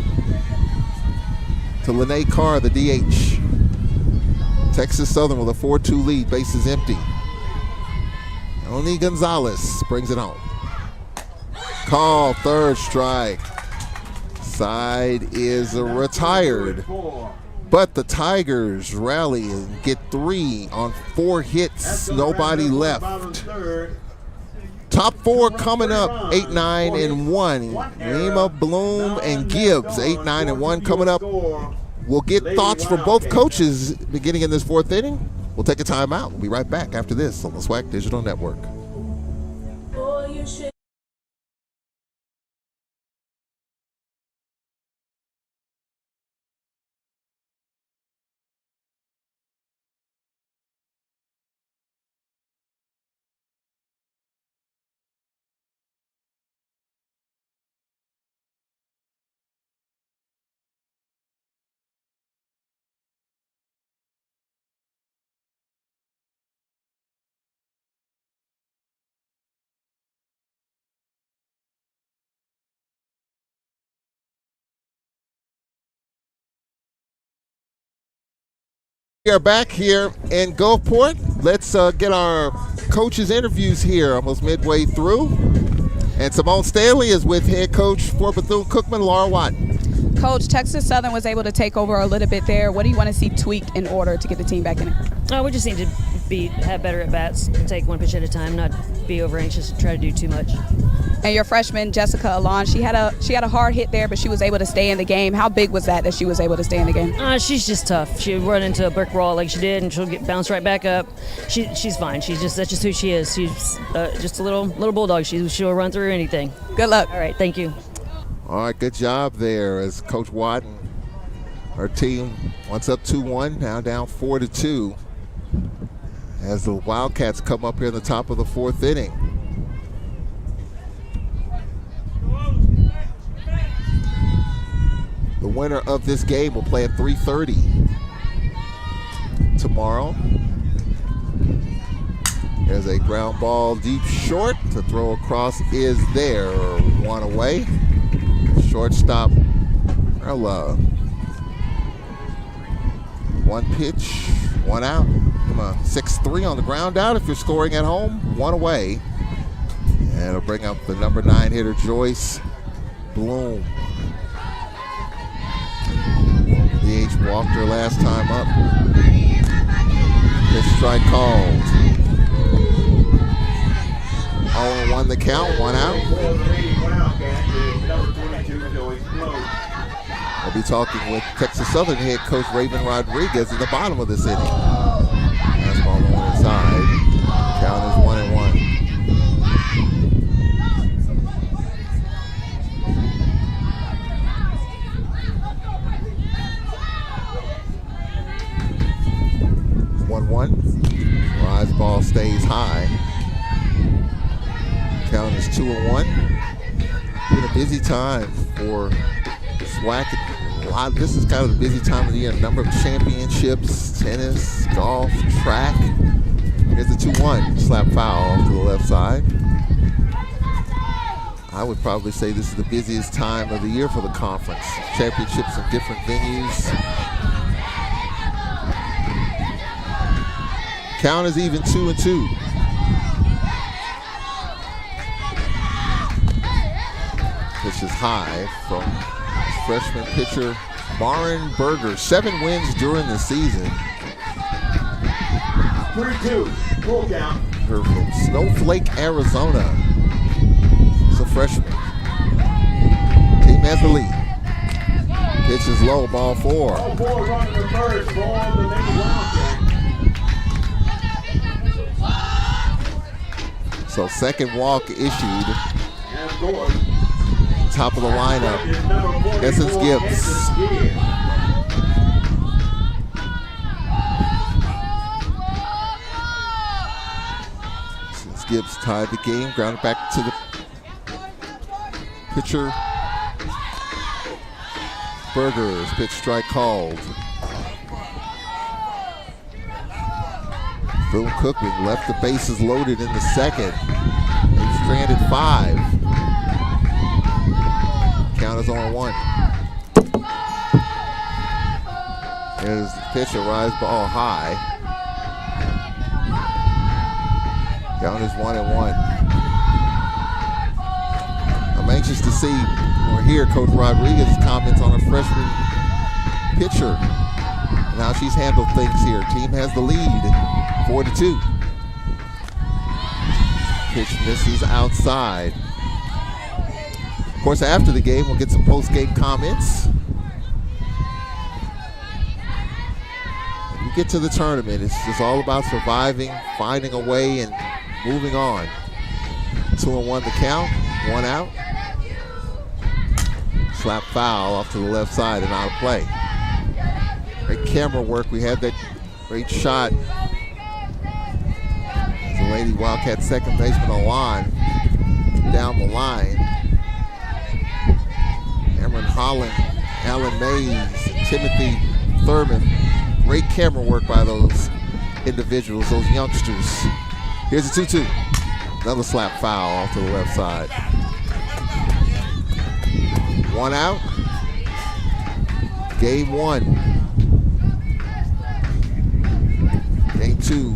to Lene Carr, the DH. Texas Southern with a 4-2 lead, bases empty. Oni Gonzalez brings it home. Call, third strike. Side is retired. But the Tigers rally and get 3 on 4 hits. Nobody left. Top 4 coming up, 8, 9, and 1. Lima, Bloom, and Gibbs, 8, 9, and 1 coming up. We'll get thoughts from both coaches beginning in this 4th inning. We'll take a timeout. We'll be right back after this on the SWAC Digital Network. We are back here in Gulfport. Let's get our coaches' interviews here almost midway through. And Simone Stanley is with head coach for Bethune-Cookman, Laura Watt. Coach, Texas Southern was able to take over a little bit there. What do you want to see tweaked in order to get the team back in it? We just need to have better at-bats, take one pitch at a time, not be over-anxious and try to do too much. And your freshman, Jessica Alon, she had a hard hit there, but she was able to stay in the game. How big was that she was able to stay in the game? She's just tough. She'll run into a brick wall like she did, and she'll get bounced right back up. She's fine. That's just who she is. She's just a little bulldog. She'll run through anything. Good luck. All right, thank you. All right, good job there as Coach Watt and her team once up 2-1, now down 4-2 as the Wildcats come up here in the top of the 4th inning. The winner of this game will play at 3:30 tomorrow. There's a ground ball deep short. The throw across is there. 1 away. Shortstop, well, 1 pitch, 1 out. Come on, 6-3 on the ground out if you're scoring at home. 1 away. And it'll bring up the number 9 hitter, Joyce Bloom. DH walked her last time up. This strike called. 0-1 the count, 1 out. We'll be talking with Texas Southern head coach Raven Rodriguez in the bottom of this inning. Fastball on one side. Count is 1-1. Rise ball stays high. Count is 2-1. Been a busy time for SWAC. This is kind of the busy time of the year. A number of championships, tennis, golf, track. Here's the 2-1 slap foul off to the left side. I would probably say this is the busiest time of the year for the conference. Championships in different venues. Count is even 2-2. Pitch is high from freshman pitcher Maren Berger. 7 wins during the season. 3-2, full count. Her from Snowflake, Arizona. It's a freshman. Team has the lead. Pitch is low, ball 4. All 4 running the first for the Lady Wildcats. So second walk issued. And scored. Top of the lineup, Essence Gibbs. Essence Gibbs tied the game, grounded back to the pitcher. Berger's pitch strike called. Bethune-Cookman left the bases loaded in the second. They stranded 5. Count is on 1. There's the pitch, a rise ball high. Count is 1-1. I'm anxious to see or hear Coach Rodriguez's comments on a freshman pitcher and how she's handled things here. Team has the lead, 4-2. Pitch misses outside. Of course, after the game, we'll get some post-game comments. When you get to the tournament, it's just all about surviving, finding a way, and moving on. 2-1 the count, 1 out. Slap foul off to the left side and out of play. Great camera work. We had that great shot. The Lady Wildcat second baseman Alon down the line. Cameron Holland, Alan Mays, and Timothy Thurman. Great camera work by those individuals, those youngsters. Here's a 2-2. Another slap foul off to the left side. 1 out. Game 1. Game 2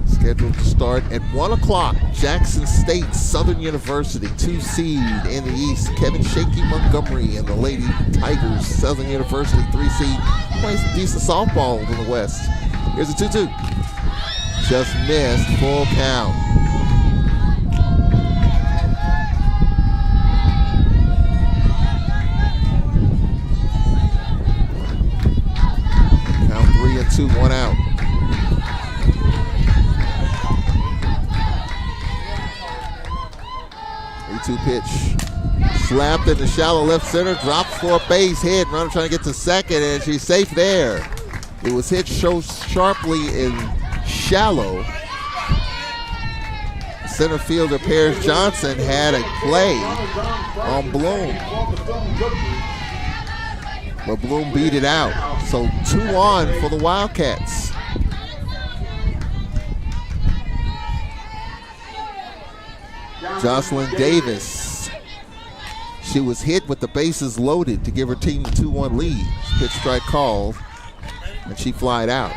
scheduled to start at 1 o'clock. Jackson State, Southern University, 2 seed in the East. Kevin Shaky Montgomery and the Lady Tigers, Southern University, 3 seed. Playing some decent softball in the West. Here's a 2-2. Just missed, full count. Count 3-2, 1 out. 3-2 pitch. Slapped in the shallow left center, drops for a base hit. Runner trying to get to second, and she's safe there. It was hit so sharply in shallow. Center fielder Paris Johnson had a play on Bloom, but Bloom beat it out. So 2 on for the Wildcats. Jocelyn Davis. She was hit with the bases loaded to give her team the 2-1 lead. Pitch strike called, and she flied out.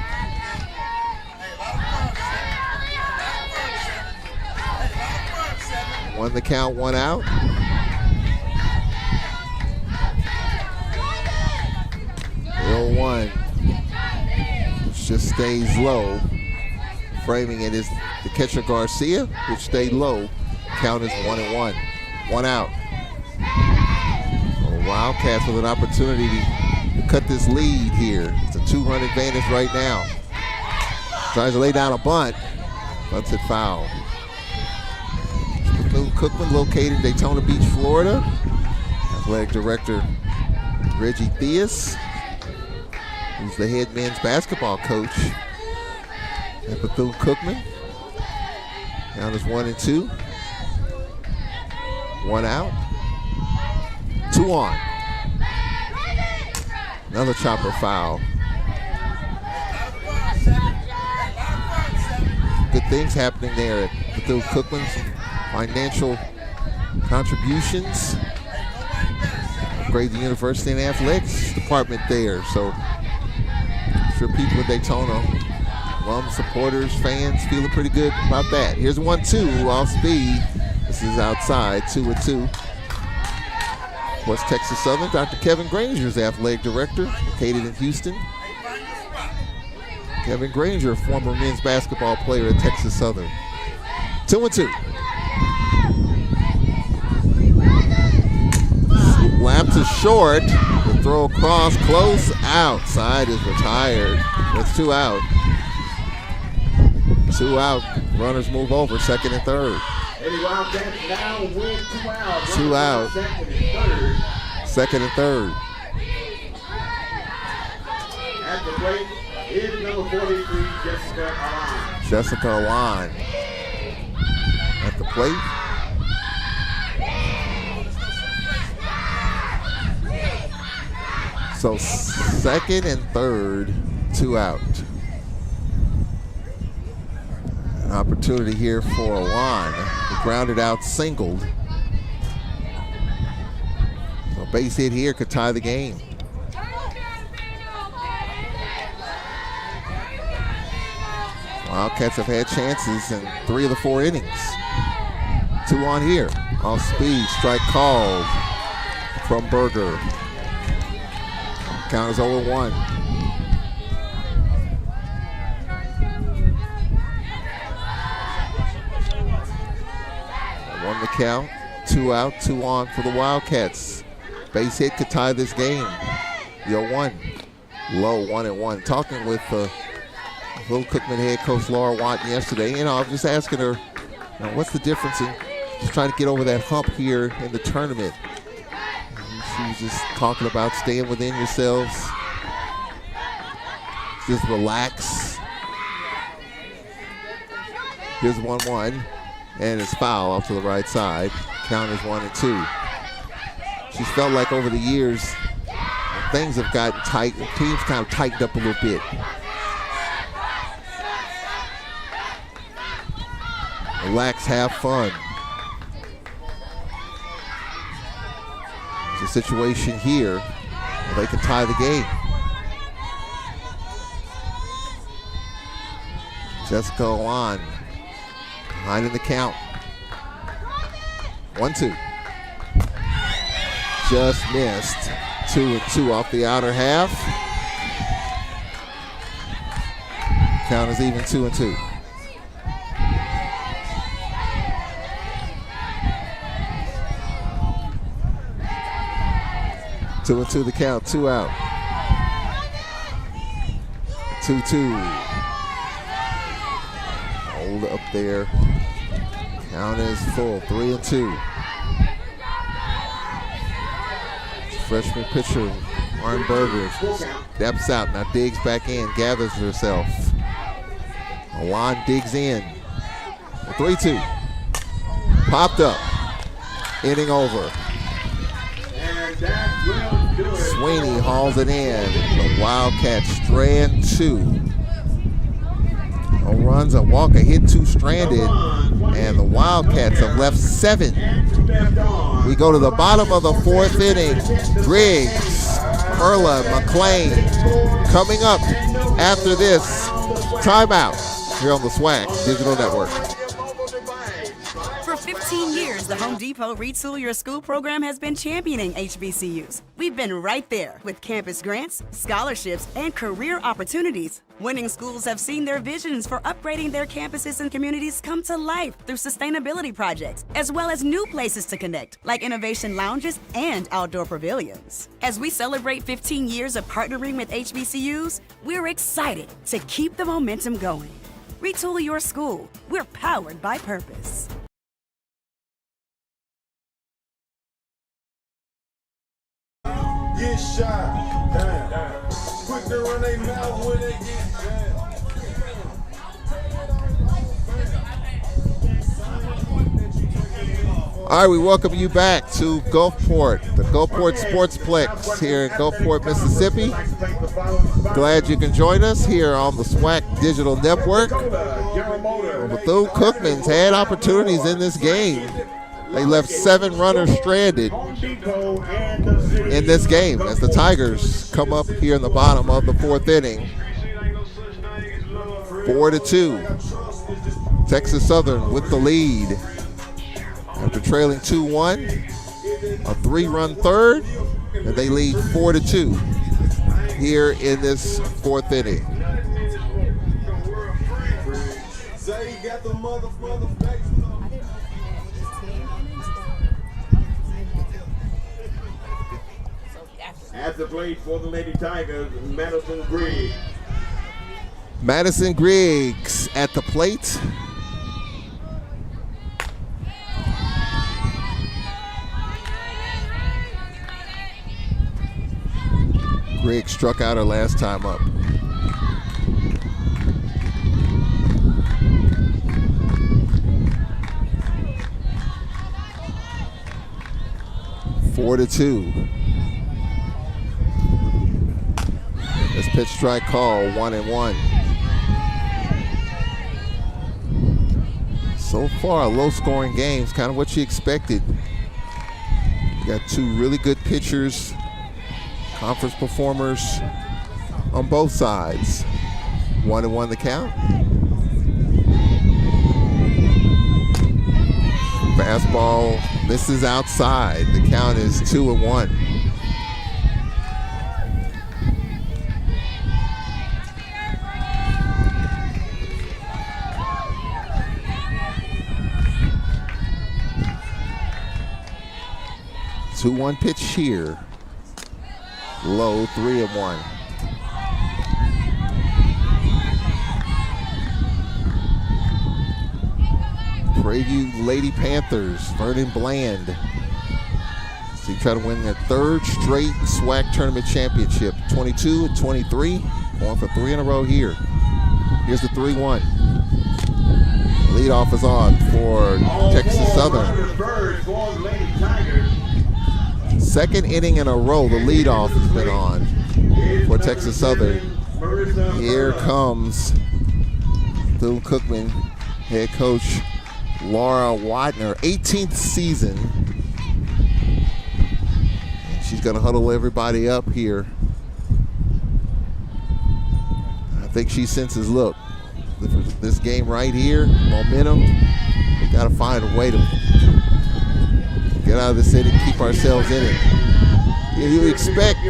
Won the count, 1 out. The 0-1, which just stays low. Framing it is the catcher Garcia, which stayed low. Count is 1-1. 1 out. So the Wildcats with an opportunity to cut this lead here. It's a 2-run advantage right now. Tries to lay down a bunt. Bunts it foul. Bethune Cookman, located in Daytona Beach, Florida. Athletic director Reggie Theus, who's the head men's basketball coach at Bethune Cookman. Count is 1-2. 1 out. 2 on. Another chopper foul. Good things happening there at Bethune Cookman. Financial contributions. Upgrade the university and athletics department there. So I'm sure people in Daytona, alum, supporters, fans, feeling pretty good about that. Here's 1-2 off speed. This is outside, 2-2. Of course, Texas Southern, Dr. Kevin Granger is the athletic director, located in Houston. Kevin Granger, former men's basketball player at Texas Southern. 2-2. Lap to short. The throw across, close, outside is retired. That's 2 out. 2 out. Runners move over, second and third. 2 out. Second and third. At the plate is number 43, Jessica Alon. Jessica Alon at the plate. So second and third, 2 out. An opportunity here for Alon to grounded out, singled. So base hit here could tie the game. Wildcats have had chances in 3 of the 4 innings. 2 on here. Off speed, strike called from Berger. Count is 0-1. 1 the count, 2 out, 2 on for the Wildcats. Base hit could tie this game. 0-1. Low 1-1. Talking with Little Cookman head coach Laura Watton yesterday, I was just asking her, what's the difference in just trying to get over that hump here in the tournament? She was just talking about staying within yourselves, just relax. Here's 1-1, and it's foul off to the right side. Count is 1-2. She's felt like over the years, things have gotten tight, the team's kind of tightened up a little bit. Relax, have fun. It's a situation here where they can tie the game. Just go on. Behind in the count. 1-2. Just missed. 2-2 off the outer half. Count is even 2-2. 2-2 the count, 2 out. 2-2. Hold up there. Count is full, 3-2. Freshman pitcher, Warren Berger, steps out, now digs back in, gathers herself. Alon digs in. 3-2. Popped up. Inning over. Sweeney hauls it in. The Wildcats strand 2. No runs, a walk, a hit, 2 stranded. And the Wildcats have left 7. We go to the bottom of the 4th inning. Griggs, Perla, McClain coming up after this timeout here on the SWAC Digital Network. For 15 years, the Home Depot Retool Your School program has been championing HBCUs. We've been right there with campus grants, scholarships, and career opportunities. Winning schools have seen their visions for upgrading their campuses and communities come to life through sustainability projects, as well as new places to connect, like innovation lounges and outdoor pavilions. As we celebrate 15 years of partnering with HBCUs, we're excited to keep the momentum going. Retool your school. We're powered by purpose. Get shot. Damn. Quick to run their mouth when they get All right, we welcome you back to Gulfport, the Gulfport Sportsplex here in Gulfport, Mississippi. Glad you can join us here on the SWAC Digital Network. Bethune Cookman's had opportunities in this game. They left 7 runners stranded in this game as the Tigers come up here in the bottom of the 4th inning. 4-2. Texas Southern with the lead. After trailing 2-1, a 3-run third, and they lead 4-2 here in this 4th inning. At the plate for the Lady Tigers, Madison Griggs. Madison Griggs at the plate. Griggs struck out her last time up. Four to 2. This pitch strike call, 1-1. So far, a low-scoring game is kind of what you expected. You got two really good pitchers, conference performers on both sides. 1-1 the count. Fastball misses outside. The count is 2-1. The 2-1 pitch here. Low, 3-1. Prairie Lady Panthers, Vernon Bland. So you try to win their third straight SWAC tournament championship. 22-23, going for 3 in a row here. Here's the 3-1. Leadoff is on for Texas Southern. Second inning in a row, the leadoff has been on for Texas Southern. Here comes Bethune Cookman head coach Laura Wadner, 18th season. She's going to huddle everybody up here. I think she senses, look, this game right here, momentum, we got to find a way to get out of this inning, keep ourselves in it. You expect a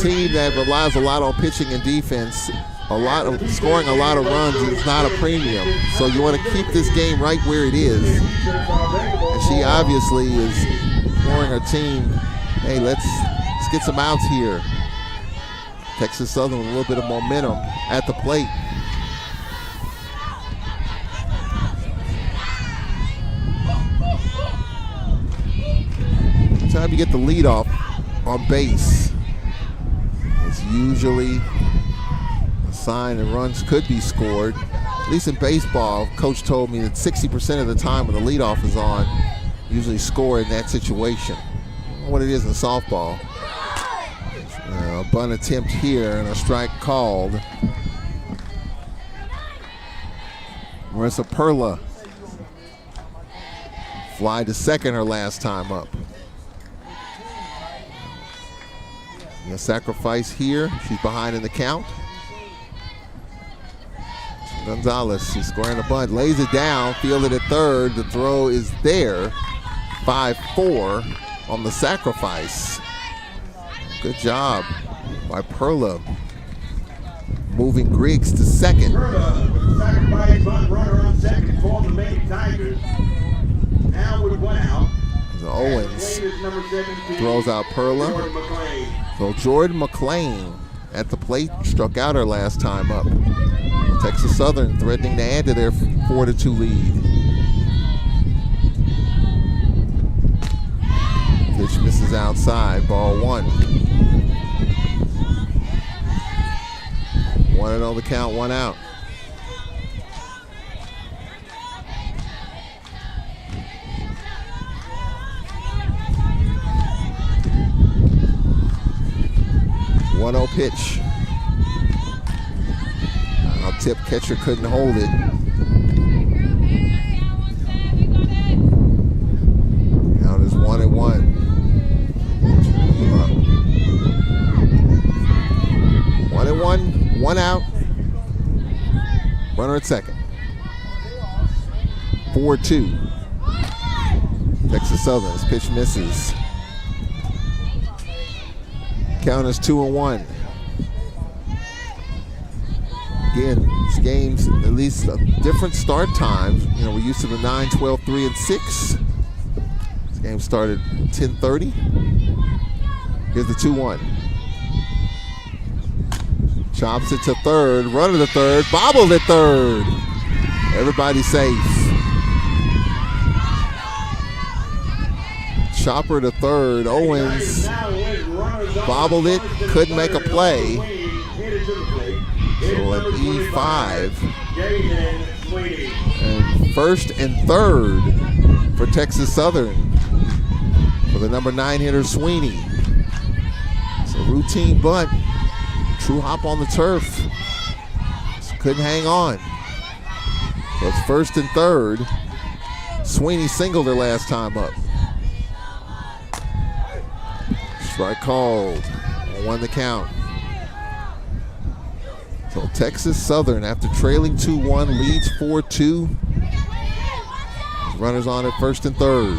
team that relies a lot on pitching and defense, scoring a lot of runs is not a premium. So you want to keep this game right where it is. And she obviously is warning her team, hey, let's get some outs here. Texas Southern with a little bit of momentum at the plate. Time you get the leadoff on base, it's usually a sign that runs could be scored. At least in baseball, coach told me that 60% of the time when the leadoff is on, usually score in that situation. I don't know what it is in softball. A bunt attempt here and a strike called. Marissa Perla fly to second her last time up. A sacrifice here. She's behind in the count. Gonzalez, she's scoring a bunt, lays it down, fielded at third. The throw is there. 5-4 on the sacrifice. Good job by Perla. Moving Griggs to second. Perla with the sacrifice bunt, runner on second for the Lady Tigers. Now with 1 out. Owens throws out Perla. So Jordan McClain at the plate, struck out her last time up. Texas Southern threatening to add to their 4-2 lead. Pitch misses outside, ball 1. 1-0 the count, 1 out. One-0 pitch. Tip, catcher couldn't hold it. Count is 1-1. 1-1, 1 out. Runner at second. 4-2. Texas Southern. This pitch misses. Count is 2-1. Again, these games, at least different start times. You know, we're used to the 9, 12, 3, and 6. This game started 10:30. Here's the 2-1. Chops it to third, runner to third, bobbled at third. Everybody safe. Chopper to third, Owens bobbled it, couldn't make a play. So an E5. And first and third for Texas Southern for the number 9 hitter Sweeney. So routine bunt, true hop on the turf. Just couldn't hang on. It's first and third. Sweeney singled her last time up. Strike called. 1 the count. So Texas Southern, after trailing 2-1, leads 4-2. Runners on at first and third.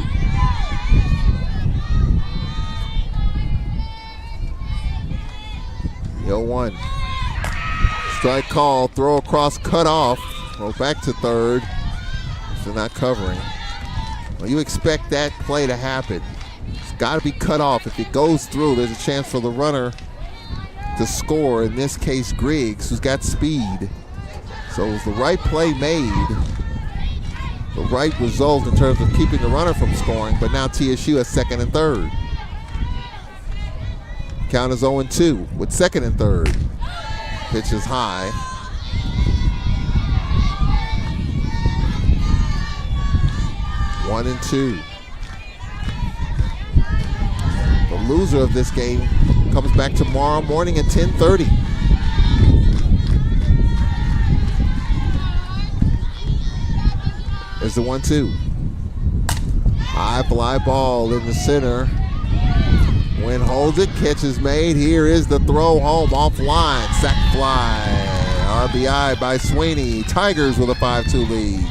The 0-1. Strike call, throw across, cut off. Throw back to third. If they're not covering. Well, you expect that play to happen. It's got to be cut off. If it goes through, there's a chance for the runner to score, in this case Griggs, who's got speed. So it was the right play made, the right result in terms of keeping the runner from scoring, but now TSU has second and third. Count is 0-2 with second and third. Pitch is high. One and two. The loser of this game comes back tomorrow morning at 10:30. There's the 1-2. High fly ball in the center. Wynn holds it, catch is made. Here is the throw home offline. Sack fly. RBI by Sweeney. Tigers with a 5-2 lead.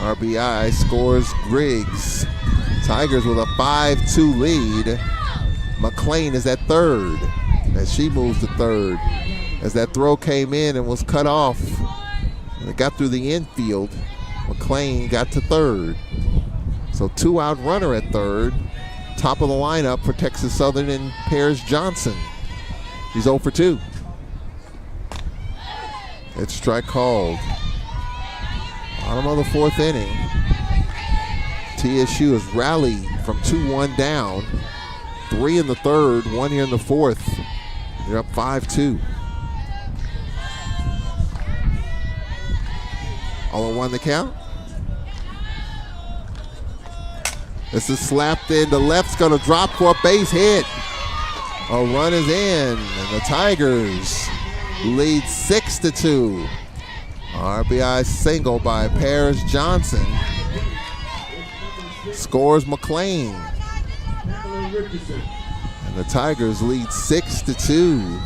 RBI scores Griggs. Tigers with a 5-2 lead. McLean is at third as she moves to third. As that throw came in and was cut off, and it got through the infield, McLean got to third. So 2-out runner at third. Top of the lineup for Texas Southern and Paris Johnson. He's 0 for 2. It's strike called. Bottom of the fourth inning. TSU has rallied from 2-1 down. 3 in the third, 1 here in the fourth. They're up 5-2. 0-1 the count. This is slapped in. The left's going to drop for a base hit. A run is in, and the Tigers lead 6-2. RBI single by Paris Johnson. Scores McLean. And the Tigers lead 6-2.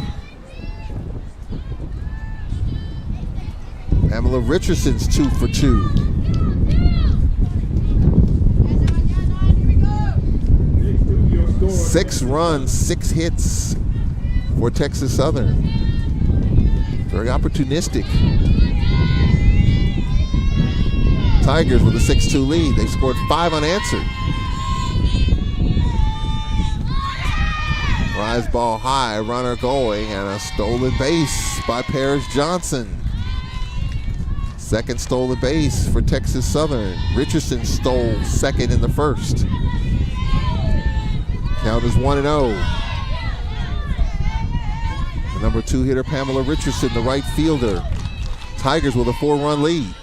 Pamela Richardson's 2 for 2. Six runs, 6 hits for Texas Southern. Very opportunistic. Tigers with a 6-2 lead. They've scored 5 unanswered. Rise ball high, runner going, and a stolen base by Paris Johnson. Second stolen base for Texas Southern. Richardson stole second in the first. Count is 1-0. The number 2 hitter, Pamela Richardson, the right fielder. Tigers with a 4-run lead.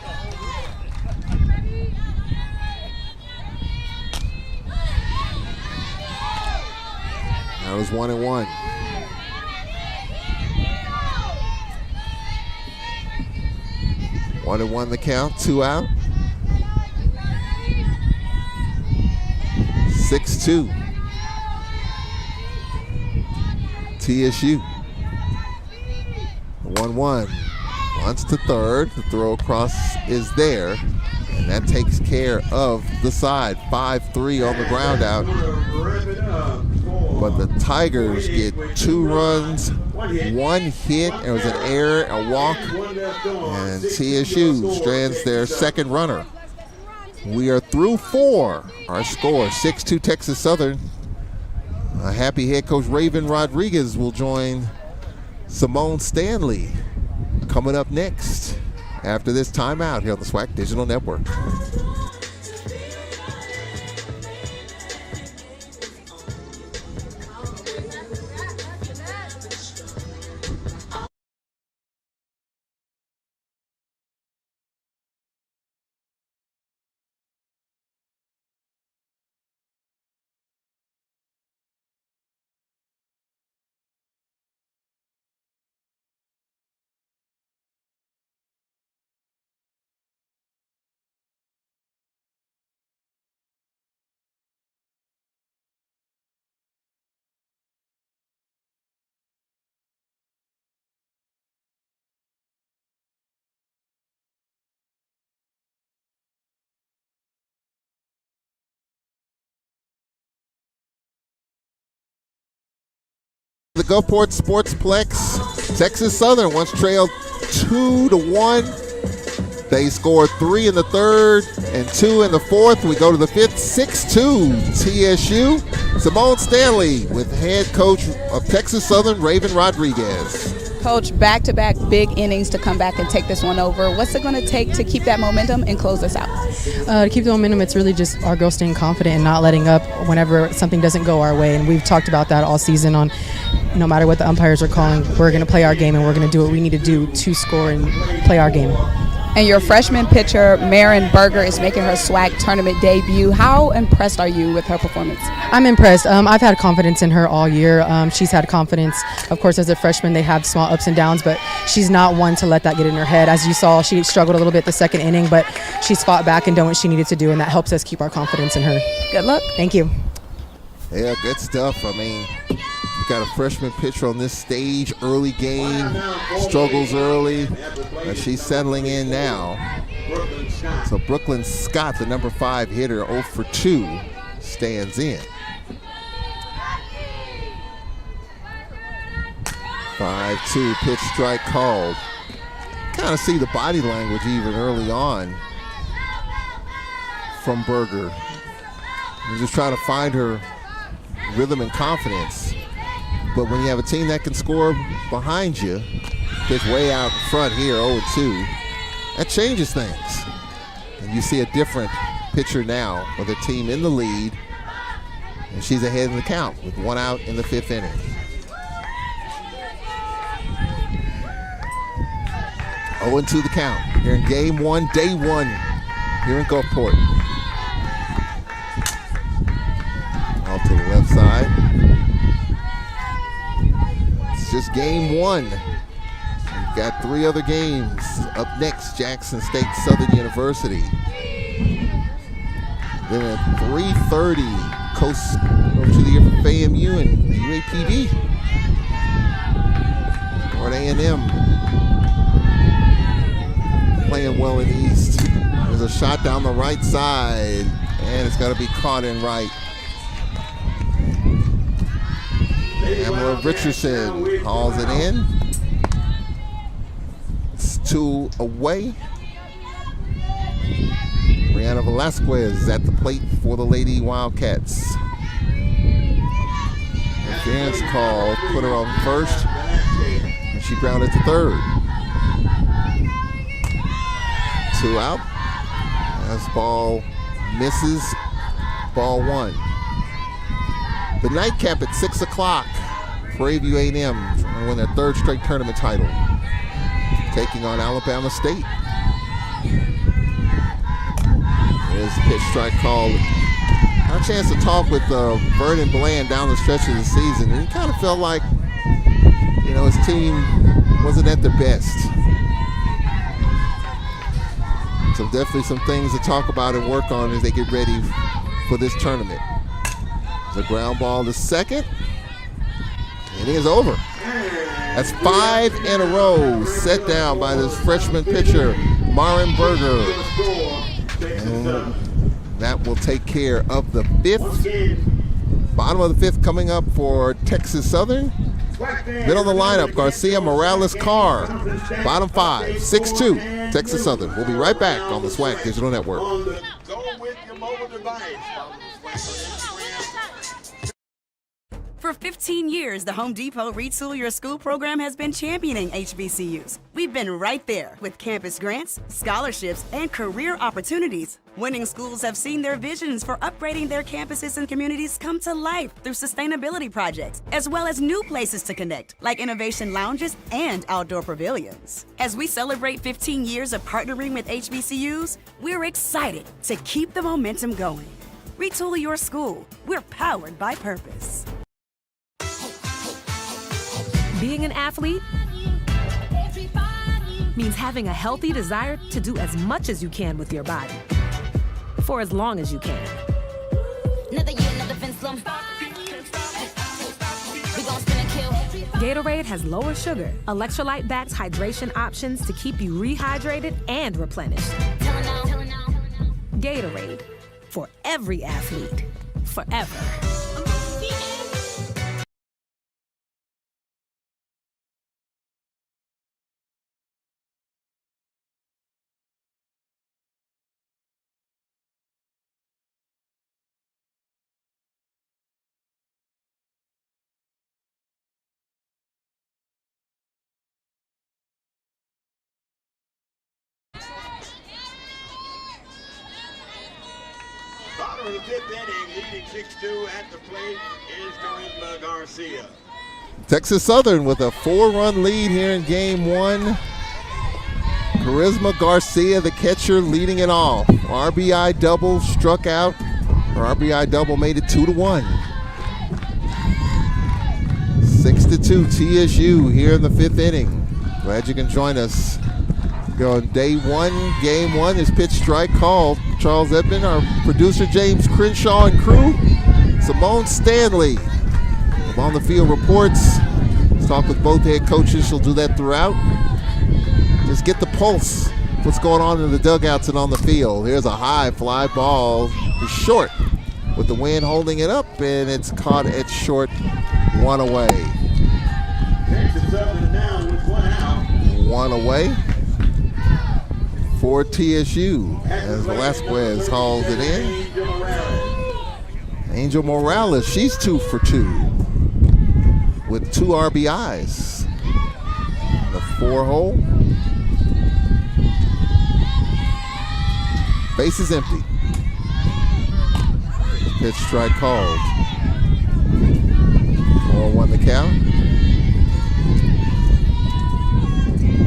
That was 1-1. One and one the count, 2 out. 6-2. TSU. 1-1. Once to third. The throw across is there. And that takes care of the side. 5-3 on the ground out. But the Tigers get 2 runs, 1 hit. There was an error, a walk. And TSU strands their second runner. We are through 4. Our score, 6-2 Texas Southern. Happy head coach Raven Rodriguez will join Simone Stanley coming up next after this timeout here on the SWAC Digital Network. The Gulfport Sportsplex, Texas Southern once trailed 2-1. They scored 3 in the third and 2 in the fourth. We go to the fifth, 6-2 TSU. Simone Stanley with head coach of Texas Southern, Raven Rodriguez. Coach, back-to-back big innings to come back and take this one over. What's it going to take to keep that momentum and close this out? To keep the momentum, it's really just our girls staying confident and not letting up whenever something doesn't go our way. And we've talked about that all season on no matter what the umpires are calling, we're going to play our game and we're going to do what we need to do to score and play our game. And your freshman pitcher, Marin Berger, is making her SWAC tournament debut. How impressed are you with her performance? I'm impressed. I've had confidence in her all year. She's had confidence. Of course, as a freshman, they have small ups and downs, but she's not one to let that get in her head. As you saw, she struggled a little bit the second inning, but she's fought back and done what she needed to do, and that helps us keep our confidence in her. Good luck. Thank you. Yeah, good stuff. I mean, you got a freshman pitcher on this stage, early game, struggles early, and she's settling in now. So Brooklyn Scott, the number 5 hitter, 0 for 2, stands in. 5-2 pitch strike called. Kind of see the body language even early on from Berger. You're just trying to find her rhythm and confidence. But when you have a team that can score behind you, pitch way out in front here, 0-2, that changes things. And you see a different pitcher now with a team in the lead, and she's ahead in the count with 1 out in the 5th inning. Oh, 0-2 the count here in game 1, day 1 here in Gulfport. Off to the left side. It's just game 1. We've got 3 other games up next. Jackson State, Southern University. Then at 3:30, Coast over to the year for FAMU and UAPB. Or A&M playing well in the East. There's a shot down the right side, and it's got to be caught in right. Pamela Richardson hauls it in. It's 2 away. Brianna Velasquez is at the plate for the Lady Wildcats. Interference call, put her on first, and she grounded to third. 2 out. As ball misses, ball 1. The nightcap at 6 o'clock. Prairie View A&M trying to win their 3rd straight tournament title, taking on Alabama State. There's the pitch strike call. Had a chance to talk with Vernon Bland down the stretch of the season, and he kind of felt like, his team wasn't at their best. So definitely some things to talk about and work on as they get ready for this tournament. The ground ball to second. It is over. That's 5 in a row set down by this freshman pitcher, Marin Berger. And that will take care of the 5th. Bottom of the 5th coming up for Texas Southern. Then on the lineup, Garcia, Morales, Carr. Bottom 5, 6-2, Texas Southern. We'll be right back on the SWAC Digital Network. Go with your mobile device. For 15 years, the Home Depot Retool Your School program has been championing HBCUs. We've been right there with campus grants, scholarships, and career opportunities. Winning schools have seen their visions for upgrading their campuses and communities come to life through sustainability projects, as well as new places to connect, like innovation lounges and outdoor pavilions. As we celebrate 15 years of partnering with HBCUs, we're excited to keep the momentum going. Retool Your School. We're powered by purpose. Being an athlete means having a healthy desire to do as much as you can with your body for as long as you can. Another year, another fence slum. We gon' spin and kill. Gatorade has lower sugar, electrolyte-backed hydration options to keep you rehydrated and replenished. Gatorade, for every athlete, forever. of the fifth inning, leading 6-2 at the plate is Charisma Garcia. Texas Southern with a 4-run lead here in game one. Charisma Garcia, the catcher, leading it off. RBI double, struck out. Her RBI double made it 2-1. 6-2 TSU here in the fifth inning. Glad you can join us. Going day one, game one is pitch strike called. Charles Edmond, our producer James Crenshaw and crew. Simone Stanley of On the Field reports. Let's talk with both head coaches. She'll do that throughout. Just get the pulse. What's going on in the dugouts and on the field. Here's a high fly ball. It's short with the wind holding it up, and it's caught at short. 1 away. Texas Southern down with 1 out. 1 away for TSU as Velasquez hauls it in. Angel Morales, she's 2 for 2 with 2 RBIs. The 4-hole. Base is empty. Pitch strike called. 4-1 the count.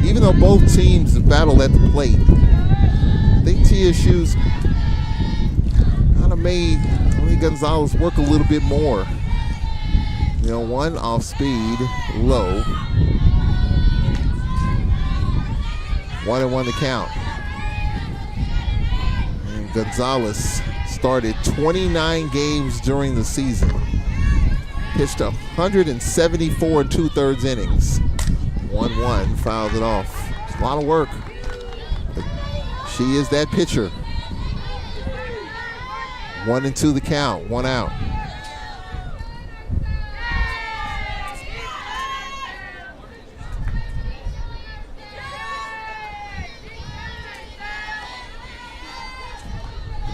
Even though both teams have battled at the plate, I think TSU's kind of made Gonzalez work a little bit more. You know, 1 off speed, low. 1-1 the count. And Gonzalez started 29 games during the season. Pitched 174 2/3 innings. 1-1, fouled it off. It's a lot of work. But she is that pitcher. 1-2 the count, 1 out.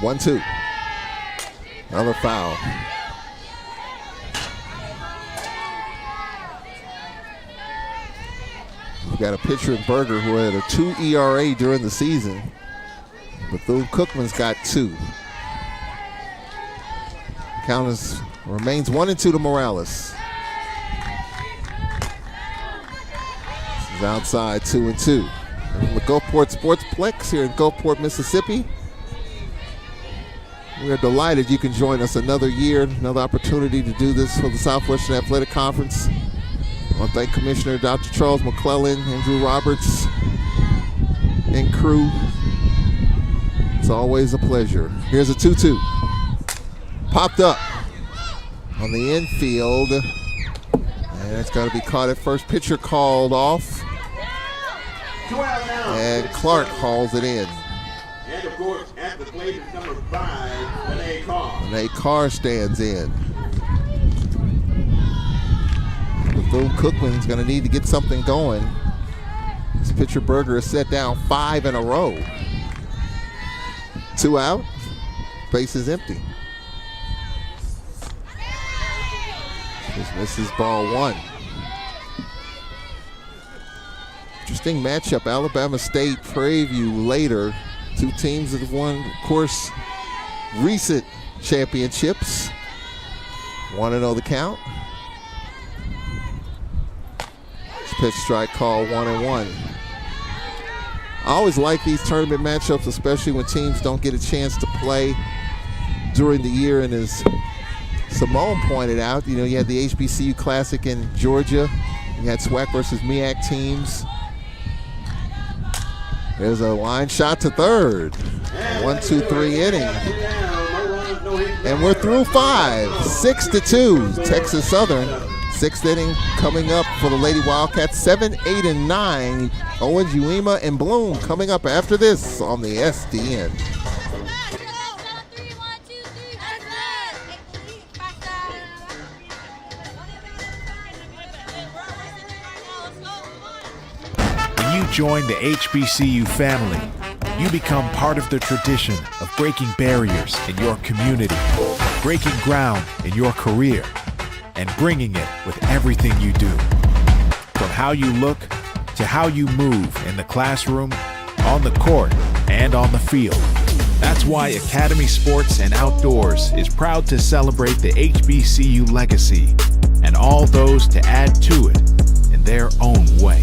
One, 2. Another foul. We've got a pitcher in Berger who had a 2 ERA during the season. Bethune Cookman's got 2. Count remains 1-2 to Morales. This is outside 2-2. The Gulfport Sportsplex here in Gulfport, Mississippi. We are delighted you can join us another year, another opportunity to do this for the Southwestern Athletic Conference. I want to thank Commissioner Dr. Charles McClellan, Andrew Roberts, and crew. It's always a pleasure. Here's a 2-2. Popped up on the infield. And it's got to be caught at first. Pitcher called off. And Clark hauls it in. And of course, at the plate is number 5, Renee Carr. Renee Carr stands in. Bethune Cookman's going to need to get something going. This pitcher Berger has set down 5 in a row. 2 out. Base is empty. Just misses ball 1. Interesting matchup. Alabama State, Prairie View later. 2 teams that have won, of course, recent championships. 1-0 the count. This pitch strike call 1-1. I always like these tournament matchups, especially when teams don't get a chance to play during the year. And as Simone pointed out, you know, you had the HBCU Classic in Georgia. You had SWAC versus MEAC teams. There's a line shot to third. 1-2-3 inning. And we're through 5. 6-2. Texas Southern. 6th inning coming up for the Lady Wildcats. 7, 8, and 9. Owens, Uema, and Bloom coming up after this on the SDN. Join the HBCU family. You become part of the tradition of breaking barriers in your community, breaking ground in your career, and bringing it with everything you do. From how you look to how you move in the classroom, on the court, and on the field. That's why Academy Sports and Outdoors is proud to celebrate the HBCU legacy and all those to add to it in their own way.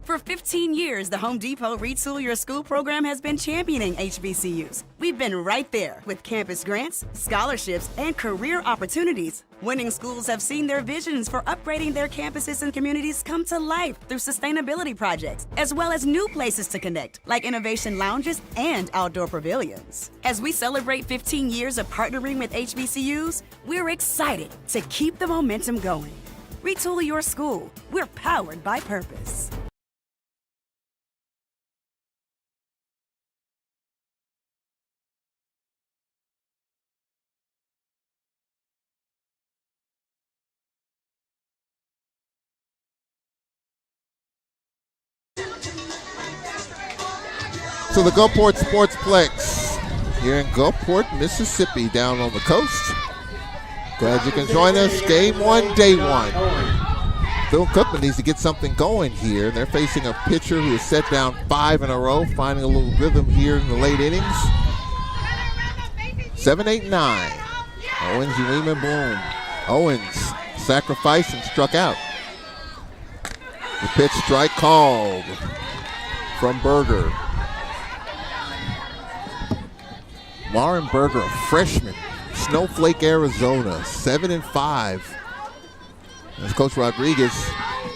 For 15 years, the Home Depot Retool Your School program has been championing HBCUs. We've been right there with campus grants, scholarships, and career opportunities. Winning schools have seen their visions for upgrading their campuses and communities come to life through sustainability projects, as well as new places to connect, like innovation lounges and outdoor pavilions. As we celebrate 15 years of partnering with HBCUs, we're excited to keep the momentum going. Retool your school. We're powered by purpose. To the Gulfport Sportsplex here in Gulfport, Mississippi, down on the coast. Glad you can join us. Game 1, day 1. Phil Cookman needs to get something going here. They're facing a pitcher who has set down 5 in a row, finding a little rhythm here in the late innings. 7, 8, 9. Owens, Uweeman, Bloom. Owens sacrificed and struck out. The pitch strike called from Berger. Lauren Berger, a freshman, Snowflake, Arizona, 7-5. As Coach Rodriguez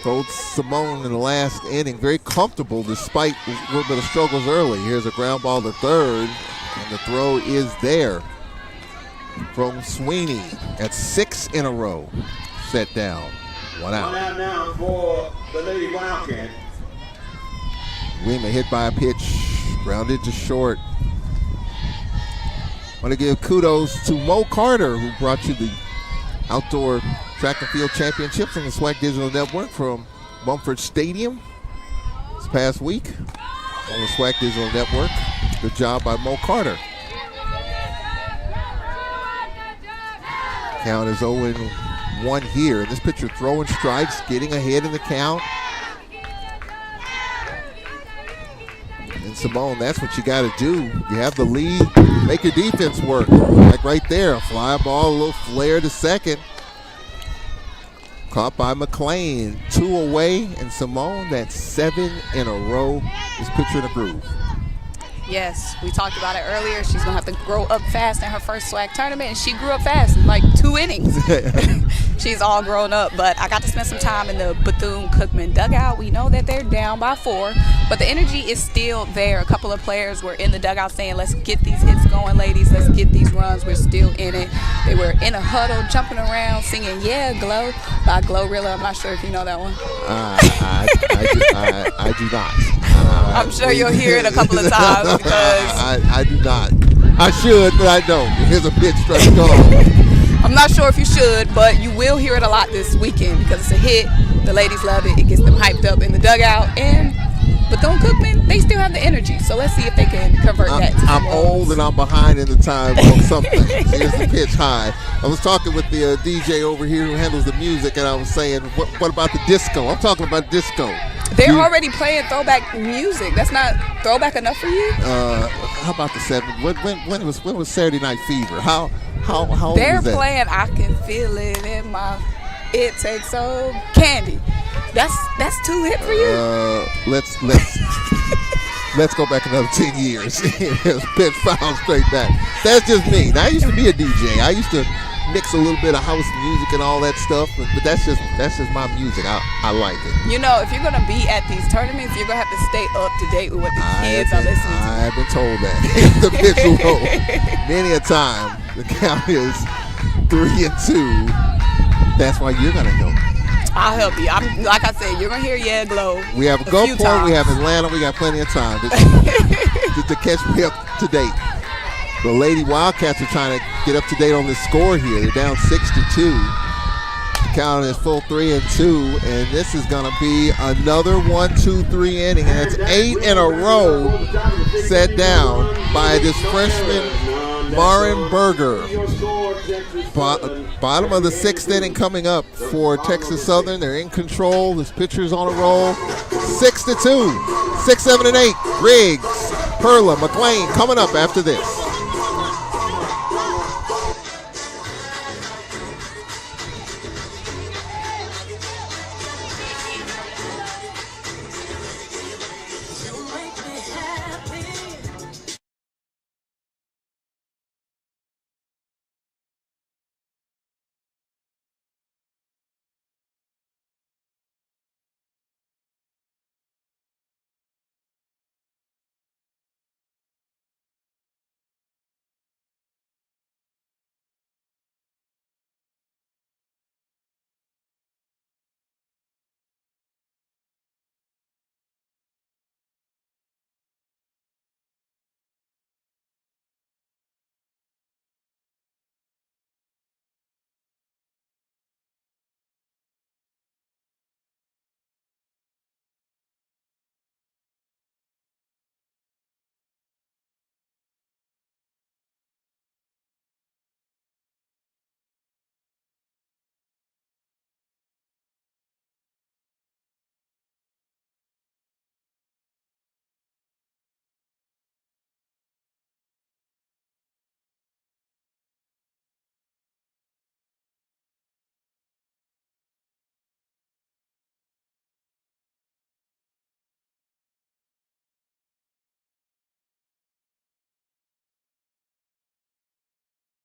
told Simone in the last inning, very comfortable despite a little bit of struggles early. Here's a ground ball to third, and the throw is there from Sweeney at 6 in a row. Set down, 1 out. 1 out now for the Lady Wildcats. Weeman hit by a pitch, grounded to short. I want to give kudos to Mo Carter, who brought you the outdoor track and field championships on the SWAC Digital Network from Mumford Stadium this past week on the SWAC Digital Network. Good job by Mo Carter. Count is 0-1 here. This pitcher throwing strikes, getting ahead in the count. And Simone, that's what you got to do. You have the lead, make your defense work. Like right there, a fly ball, a little flare to second. Caught by McClain, 2 away, and Simone, that's 7 in a row. This pitcher in a groove. Yes, we talked about it earlier. She's going to have to grow up fast in her first SWAC tournament, and she grew up fast in like 2 innings. She's all grown up, but I got to spend some time in the Bethune-Cookman dugout. We know that they're down by 4, but the energy is still there. A couple of players were in the dugout saying, let's get these hits going, ladies. Let's get these runs. We're still in it. They were in a huddle, jumping around, singing Yeah, Glow by Glorilla. I'm not sure if you know that one. I do not. I'm sure you'll hear it a couple of times because I do not. I should, but I don't. Here's a pitch strike call. I'm not sure if you should, but you will hear it a lot this weekend because it's a hit. The ladies love it. It gets them hyped up in the dugout. And Bethune-Cookman, they still have the energy. So let's see if they can convert that to I'm old and I'm behind in the time on something. Here's the pitch high. I was talking with the DJ over here who handles the music, and I was saying, what about the disco? I'm talking about disco. They're already playing throwback music. That's not throwback enough for you? How about the 70s? When was Saturday Night Fever? How old They're was that? playing I Can Feel It in My It Takes Old Candy. That's too hit for you? Let's go back another 10 years. Pitch foul straight back. That's just me. Now, I used to be a DJ. I used to mix a little bit of house music and all that stuff, but that's just my music. I like it. You know, if you're gonna be at these tournaments, you're gonna have to stay up to date with what the kids are listening to. I have been told that. The pitch low. Many a time. The count is 3-2. That's why you're gonna know. I'll help you. Like I said, you're gonna hear Yeah Glow. We have Gulfport, we have Atlanta, we got plenty of time to catch me up to date. The Lady Wildcats are trying to get up to date on this score here. They're down 6-2. Count is full 3-2, and this is going to be another 1-2-3 inning. And that's 8 in a row set down by this freshman, Marin Berger. Bottom of the 6th inning coming up for Texas Southern. They're in control. This pitcher's on a roll. 6-2, 6, 7, and 8. Griggs Perla, McLean coming up after this.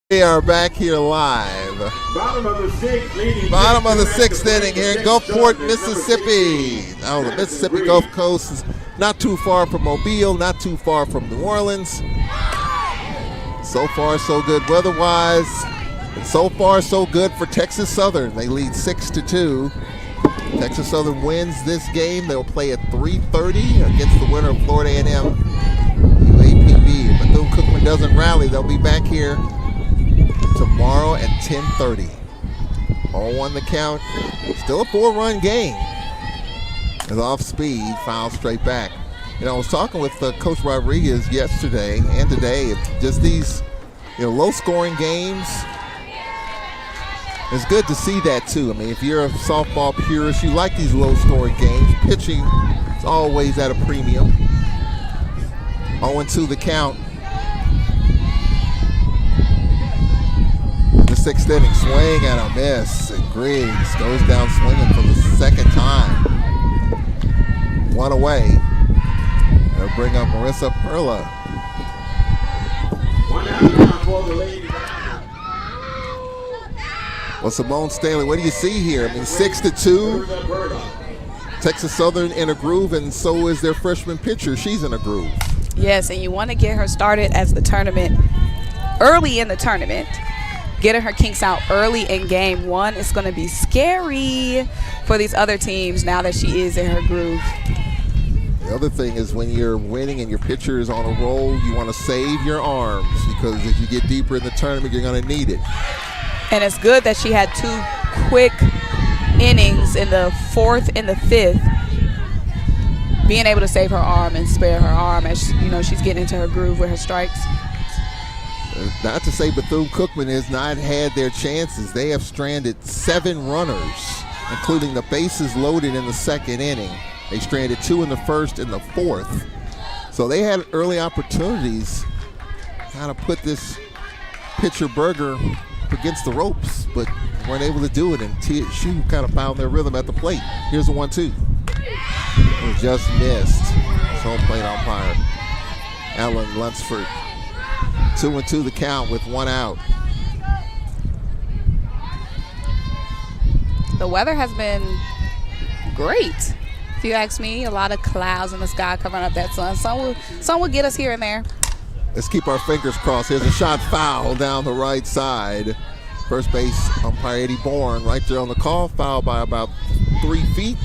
We are back here live. Bottom of the sixth, leading Bottom of the sixth inning here in Gulfport, Mississippi. Now the Mississippi Gulf Coast is not too far from Mobile, not too far from New Orleans. So far, so good weather-wise. And so far, so good for Texas Southern. They lead 6-2. Texas Southern wins this game. They'll play at 3:30 against the winner of Florida A&M UAPB. If Bethune-Cookman doesn't rally, they'll be back here tomorrow at 10:30. 0-1 the count. Still a 4-run game. Is off speed, foul straight back. You know, I was talking with Coach Rodriguez yesterday and today. Just these, low-scoring games. It's good to see that too. I mean, if you're a softball purist, you like these low-scoring games. Pitching is always at a premium. 0-2 the count. The sixth inning, swing and a miss, and Griggs goes down swinging for the second time. One away. They'll bring up Marissa Perla. 1 out now for the ladies. Well, Simone Stanley, what do you see here? I mean, 6-2. Texas Southern in a groove, and so is their freshman pitcher. She's in a groove. Yes, and you want to get her started as the tournament, early in the tournament. Getting her kinks out early in game one is going to be scary for these other teams now that she is in her groove. The other thing is when you're winning and your pitcher is on a roll, you want to save your arms because if you get deeper in the tournament, you're going to need it. And it's good that she had 2 quick innings in the 4th and the 5th, being able to save her arm and spare her arm as she's getting into her groove with her strikes. Not to say Bethune-Cookman has not had their chances. They have stranded 7 runners, including the bases loaded in the second inning. They stranded 2 in the first and the 4th. So they had early opportunities kind of put this pitcher Berger against the ropes, but weren't able to do it, and TSU kind of found their rhythm at the plate. Here's the 1-2. It was just missed. It's home plate umpire Alan Lunsford. 2-2 the count with 1 out. The weather has been great. If you ask me, a lot of clouds in the sky covering up that sun. Some will get us here and there. Let's keep our fingers crossed. Here's a shot foul down the right side. First base umpire Eddie Bourne right there on the call. Foul by about 3 feet.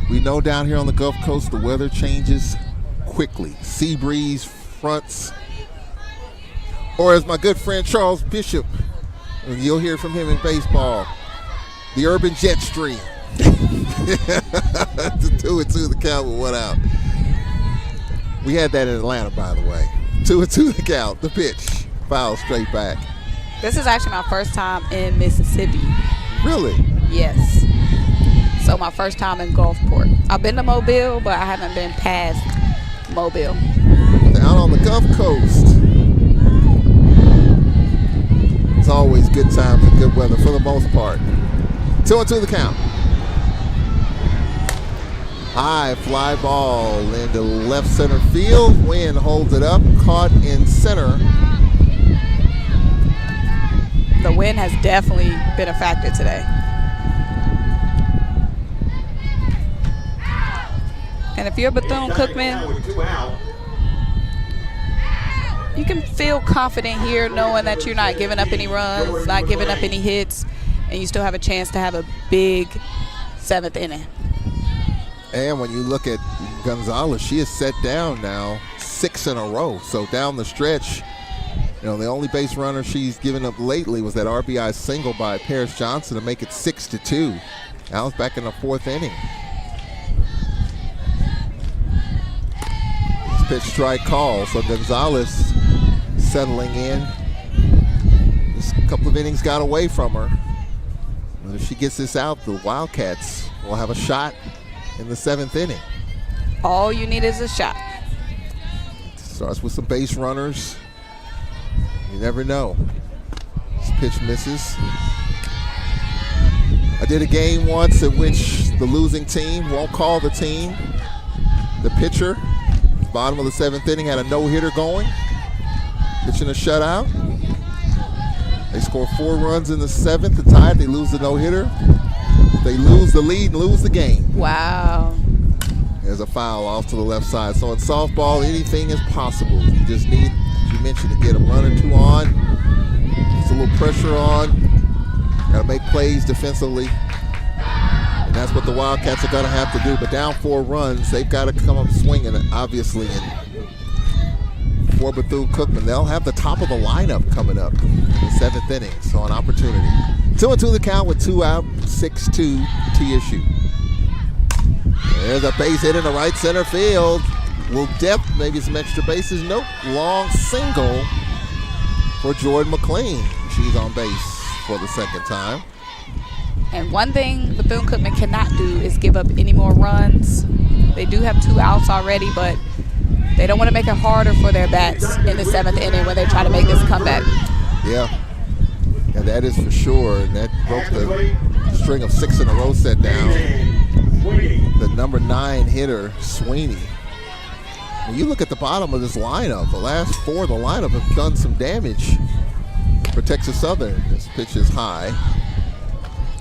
We know down here on the Gulf Coast the weather changes quickly. Sea breeze, fronts, or as my good friend Charles Bishop, and you'll hear from him in baseball, the urban jet stream. 2-2 the count with 1 out. We had that in Atlanta, by the way. 2-2 the count, the pitch, foul straight back. This is actually my first time in Mississippi. Really? Yes. So my first time in Gulfport. I've been to Mobile, but I haven't been past Mobile. Down on the Gulf Coast. It's always good times and good weather for the most part. 2-2 the count. High fly ball into left center field. Wynn holds it up, caught in center. The wind has definitely been a factor today. And if you're Bethune-Cookman, you can feel confident here knowing that you're not giving up any runs, not giving up any hits, and you still have a chance to have a big 7th inning. And when you look at Gonzalez, she has set down now 6 in a row. So down the stretch, the only base runner she's given up lately was that RBI single by Paris Johnson to make it 6-2. Now it's back in the 4th inning. Pitch strike call, so Gonzalez settling in. Just a couple of innings got away from her. But if she gets this out, the Wildcats will have a shot in the 7th inning. All you need is a shot. Starts with some base runners. You never know. This pitch misses. I did a game once in which the losing team won't call the team. The pitcher, bottom of the 7th inning, had a no-hitter going, pitching a shutout. They score 4 runs in the 7th to tie it. They lose the no-hitter. They lose the lead and lose the game. Wow. There's a foul off to the left side. So in softball, anything is possible. You just need, as you mentioned, to get a run or 2 on. Just a little pressure on. Got to make plays defensively. And that's what the Wildcats are going to have to do. But down 4 runs, they've got to come up swinging, obviously. And for Bethune-Cookman, they'll have the top of the lineup coming up in the 7th inning. So an opportunity. 2-2 the count with 2 out, 6-2 TSU. There's a base hit in the right center field. Will depth, maybe some extra bases. Nope. Long single for Jordan McLean. She's on base for the 2nd time. And one thing Bethune-Cookman cannot do is give up any more runs. They do have 2 outs already, but they don't want to make it harder for their bats in the 7th inning when they try to make this comeback. Yeah, that is for sure. And that broke the string of 6 in a row set down. The number 9 hitter, Sweeney. When you look at the bottom of this lineup, the last 4 of the lineup have done some damage for Texas Southern. This pitch is high.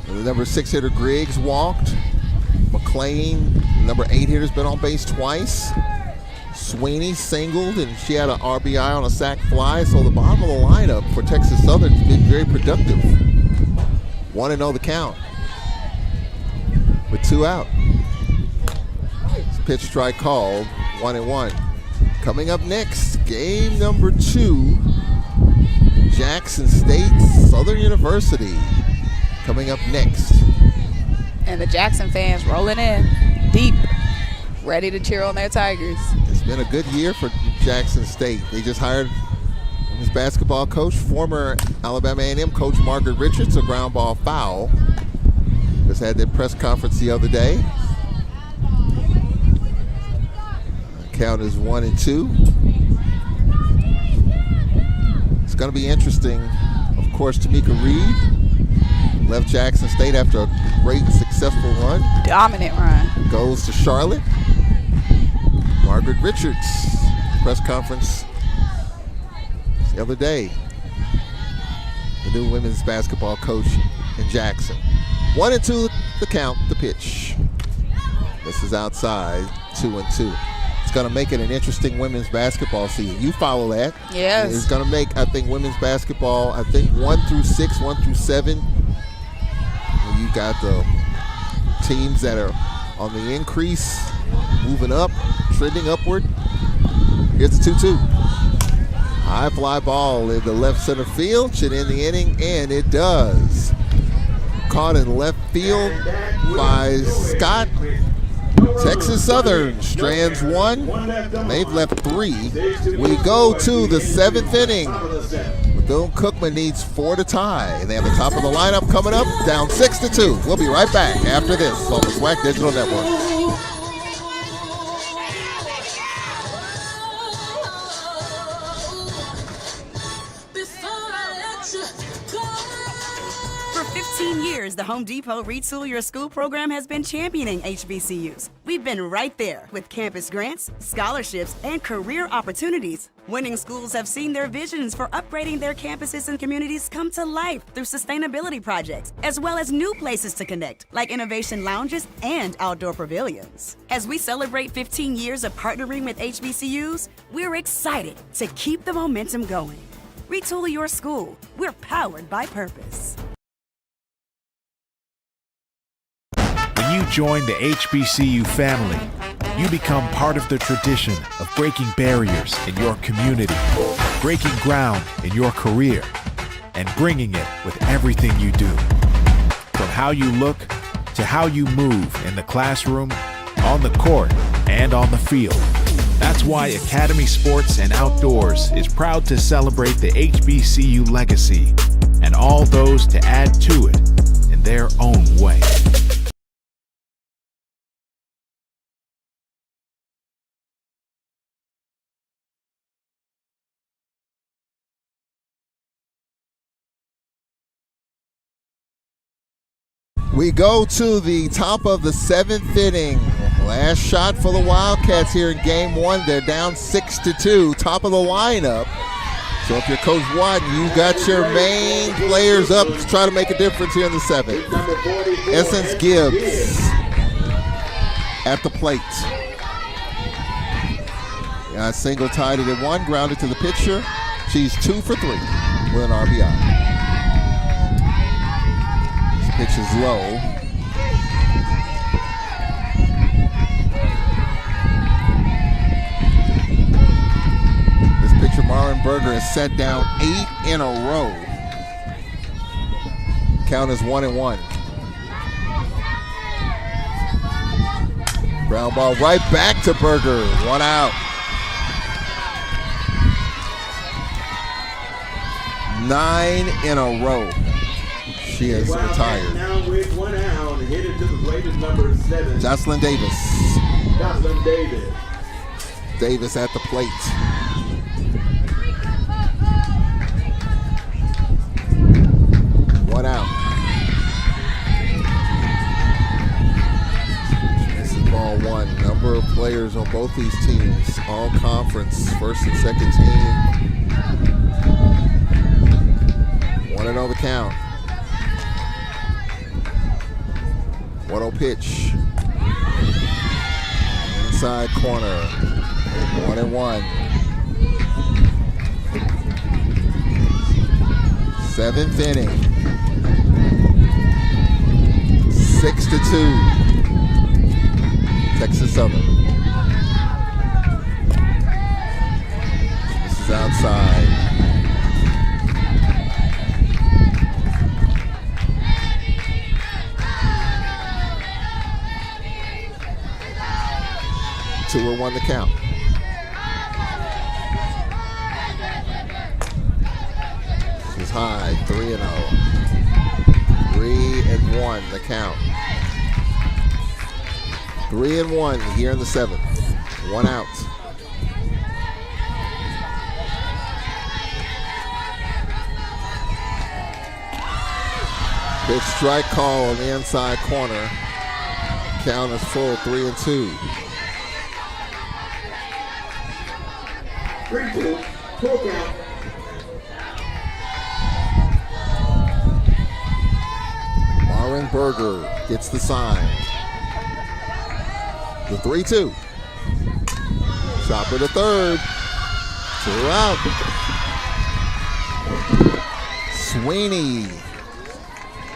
And the number 6 hitter, Griggs, walked. McLean, the number 8 hitter's been on base twice. Sweeney singled, and she had an RBI on a sac fly. So the bottom of the lineup for Texas Southern has been very productive. 1-0 the count with 2 out. Pitch strike called, 1-1. Coming up next, game number 2, Jackson State, Southern University. Coming up next. And the Jackson fans rolling in deep, ready to cheer on their Tigers. It's been a good year for Jackson State. They just hired his basketball coach, former Alabama A&M coach Margaret Richards, a ground ball foul. Just had their press conference the other day. Count is 1-2. It's going to be interesting. Of course, Tamika Reed left Jackson State after a great, successful run. Dominant run. Goes to Charlotte. Margaret Richards, press conference the other day. The new women's basketball coach in Jackson. 1-2 the count, the pitch. This is outside, 2-2. It's going to make it an interesting women's basketball season. You follow that. Yes. It's going to make, I think, women's basketball, 1-6, 1-7. You got the teams that are on the increase, moving up, trending upward. Here's the 2-2. High fly ball in the left center field. Should end the inning, and it does. Caught in left field by Scott. Texas Southern strands 1. They've left 3. We go to the 7th inning. Bethune-Cookman needs 4 to tie, and they have the top of the lineup coming up, down 6-2. We'll be right back after this on the SWAC Digital Network. years, the Home Depot Retool Your School program has been championing HBCUs. We've been right there with campus grants, scholarships, and career opportunities. Winning schools have seen their visions for upgrading their campuses and communities come to life through sustainability projects, as well as new places to connect, like innovation lounges and outdoor pavilions. As we celebrate 15 years of partnering with HBCUs, we're excited to keep the momentum going. Retool your school. We're powered by purpose. When you join the HBCU family, you become part of the tradition of breaking barriers in your community, breaking ground in your career, and bringing it with everything you do. From how you look to how you move in the classroom, on the court, and on the field. That's why Academy Sports and Outdoors is proud to celebrate the HBCU legacy and all those to add to it in their own way. We go to the top of the 7th inning. Last shot for the Wildcats here in game 1. They're down 6-2, top of the lineup. So if you're Coach Watt, you got your main players up to try to make a difference here in the 7th. Essence Gibbs at the plate. Got single tied it at 1, grounded to the pitcher. She's 2 for 3 with an RBI. Pitch is low. This pitcher, Marlon Berger, has set down 8 in a row. Count is 1-1. Ground ball right back to Berger. 1 out. 9 in a row. She is retired. Now with 1 out, hit it to the plate is number 7. Jocelyn Davis. Jocelyn Davis. Davis at the plate. One out. This is ball 1. Number of players on both these teams, all conference, first and second team. 1-0 the count. 1-0 pitch. Inside corner. 1-1. 7th inning. 6-2. Texas Southern. This is outside. Two or 1 to count. This is high, 3-0. 3-1 the count. 3-1 here in the 7th. 1 out. Big strike call on the inside corner. Count is full, 3-2. 3-2. Full count. Marlon Berger gets the sign. The 3-2. Chopper to third. 2 out. Sweeney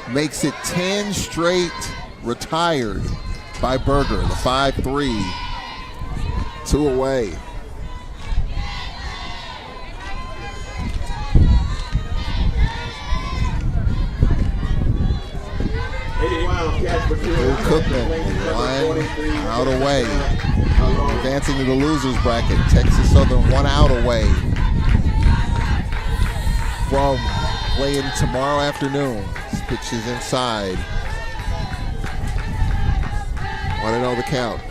makes it 10 straight retired by Berger. The 5-3. 2 away. Cookman, 1 out away. Advancing to the losers bracket. Texas Southern 1 out away from playing tomorrow afternoon. This pitch is inside. 1-0 the count.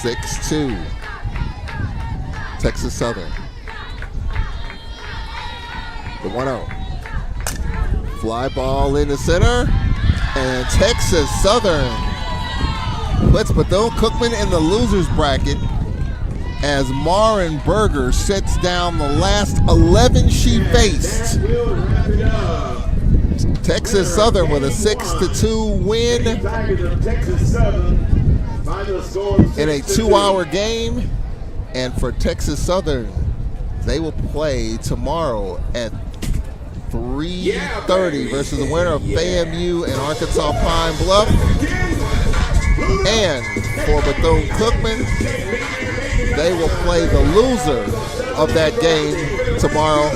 6-2. Texas Southern. The 1-0. Fly ball in the center. And Texas Southern puts Bethune-Cookman in the loser's bracket as Marin Berger sets down the last 11 she faced. Texas Southern with a 6-2 win in a 2-hour game. And for Texas Southern, they will play tomorrow at 3:30 versus the winner of FAMU and Arkansas Pine Bluff. And for Bethune-Cookman, they will play the loser of that game tomorrow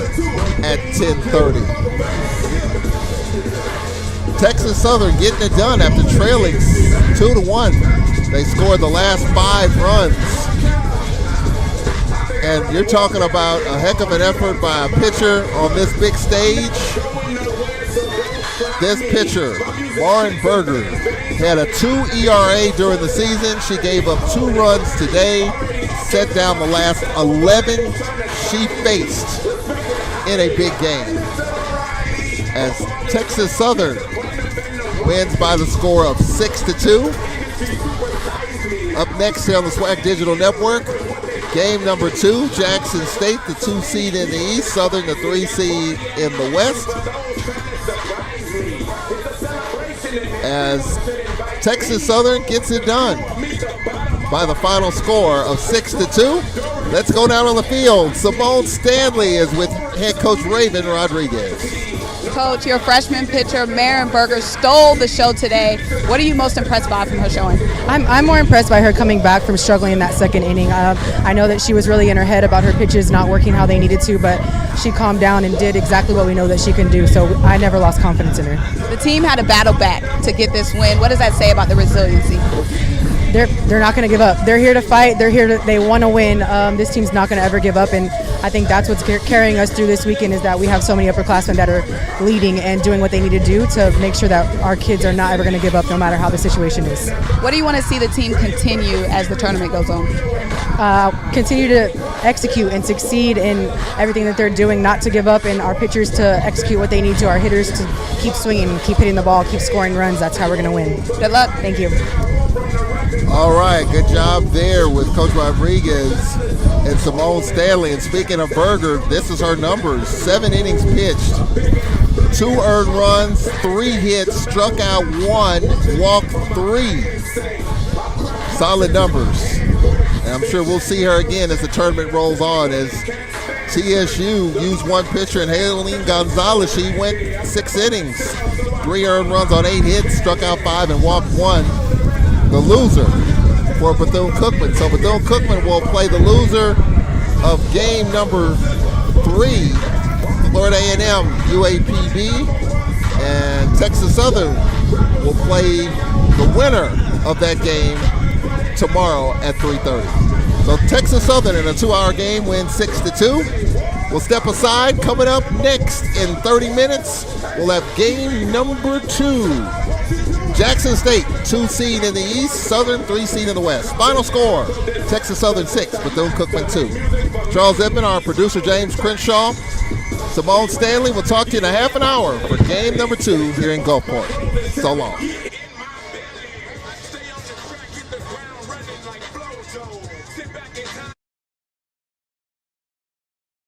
at 10:30. Texas Southern getting it done after trailing 2-1. They scored the last 5 runs. And you're talking about a heck of an effort by a pitcher on this big stage. This pitcher, Marin Berger, had a 2 ERA during the season. She gave up 2 runs today, set down the last 11 she faced in a big game. As Texas Southern wins by the score of 6-2. Up next here on the SWAC Digital Network, game number 2, Jackson State, the 2 seed in the East, Southern, the 3 seed in the West. As Texas Southern gets it done by the final score of 6-2. Let's go down on the field. Simone Stanley is with head coach Raven Rodriguez. Coach, your freshman pitcher, Marin Berger, stole the show today. What are you most impressed by from her showing? I'm more impressed by her coming back from struggling in that second inning. I know that she was really in her head about her pitches not working how they needed to, but she calmed down and did exactly what we know that she can do. So I never lost confidence in her. The team had to battle back to get this win. What does that say about the resiliency? They're not going to give up. They're here to fight. They want to win. This team's not going to ever give up, and I think that's what's carrying us through this weekend is that we have so many upperclassmen that are leading and doing what they need to do to make sure that our kids are not ever going to give up no matter how the situation is. What do you want to see the team continue as the tournament goes on? Continue to execute and succeed in everything that they're doing, not to give up, and our pitchers to execute what they need to, our hitters to keep swinging, keep hitting the ball, keep scoring runs. That's how we're going to win. Good luck. Thank you. All right, good job there with Coach Rodriguez and Simone Stanley. And speaking of Berger, this is her numbers. 7 innings pitched, 2 earned runs, 3 hits, struck out 1, walked 3. Solid numbers. And I'm sure we'll see her again as the tournament rolls on, as TSU used 1 pitcher, and Haylene Gonzalez, she went 6 innings, 3 earned runs on 8 hits, struck out 5 and walked 1. The loser for Bethune-Cookman. So Bethune-Cookman will play the loser of game number 3, Florida A&M UAPB, and Texas Southern will play the winner of that game tomorrow at 3:30. So Texas Southern in a 2-hour game wins 6-2. We'll step aside. Coming up next in 30 minutes, we'll have game number 2. Jackson State, 2 seed in the East, Southern 3 seed in the West. Final score, Texas Southern 6, Bethune-Cookman 2. Charles Edmond, our producer James Crenshaw, Simone Stanley. We'll talk to you in a half an hour for game number 2 here in Gulfport. So long.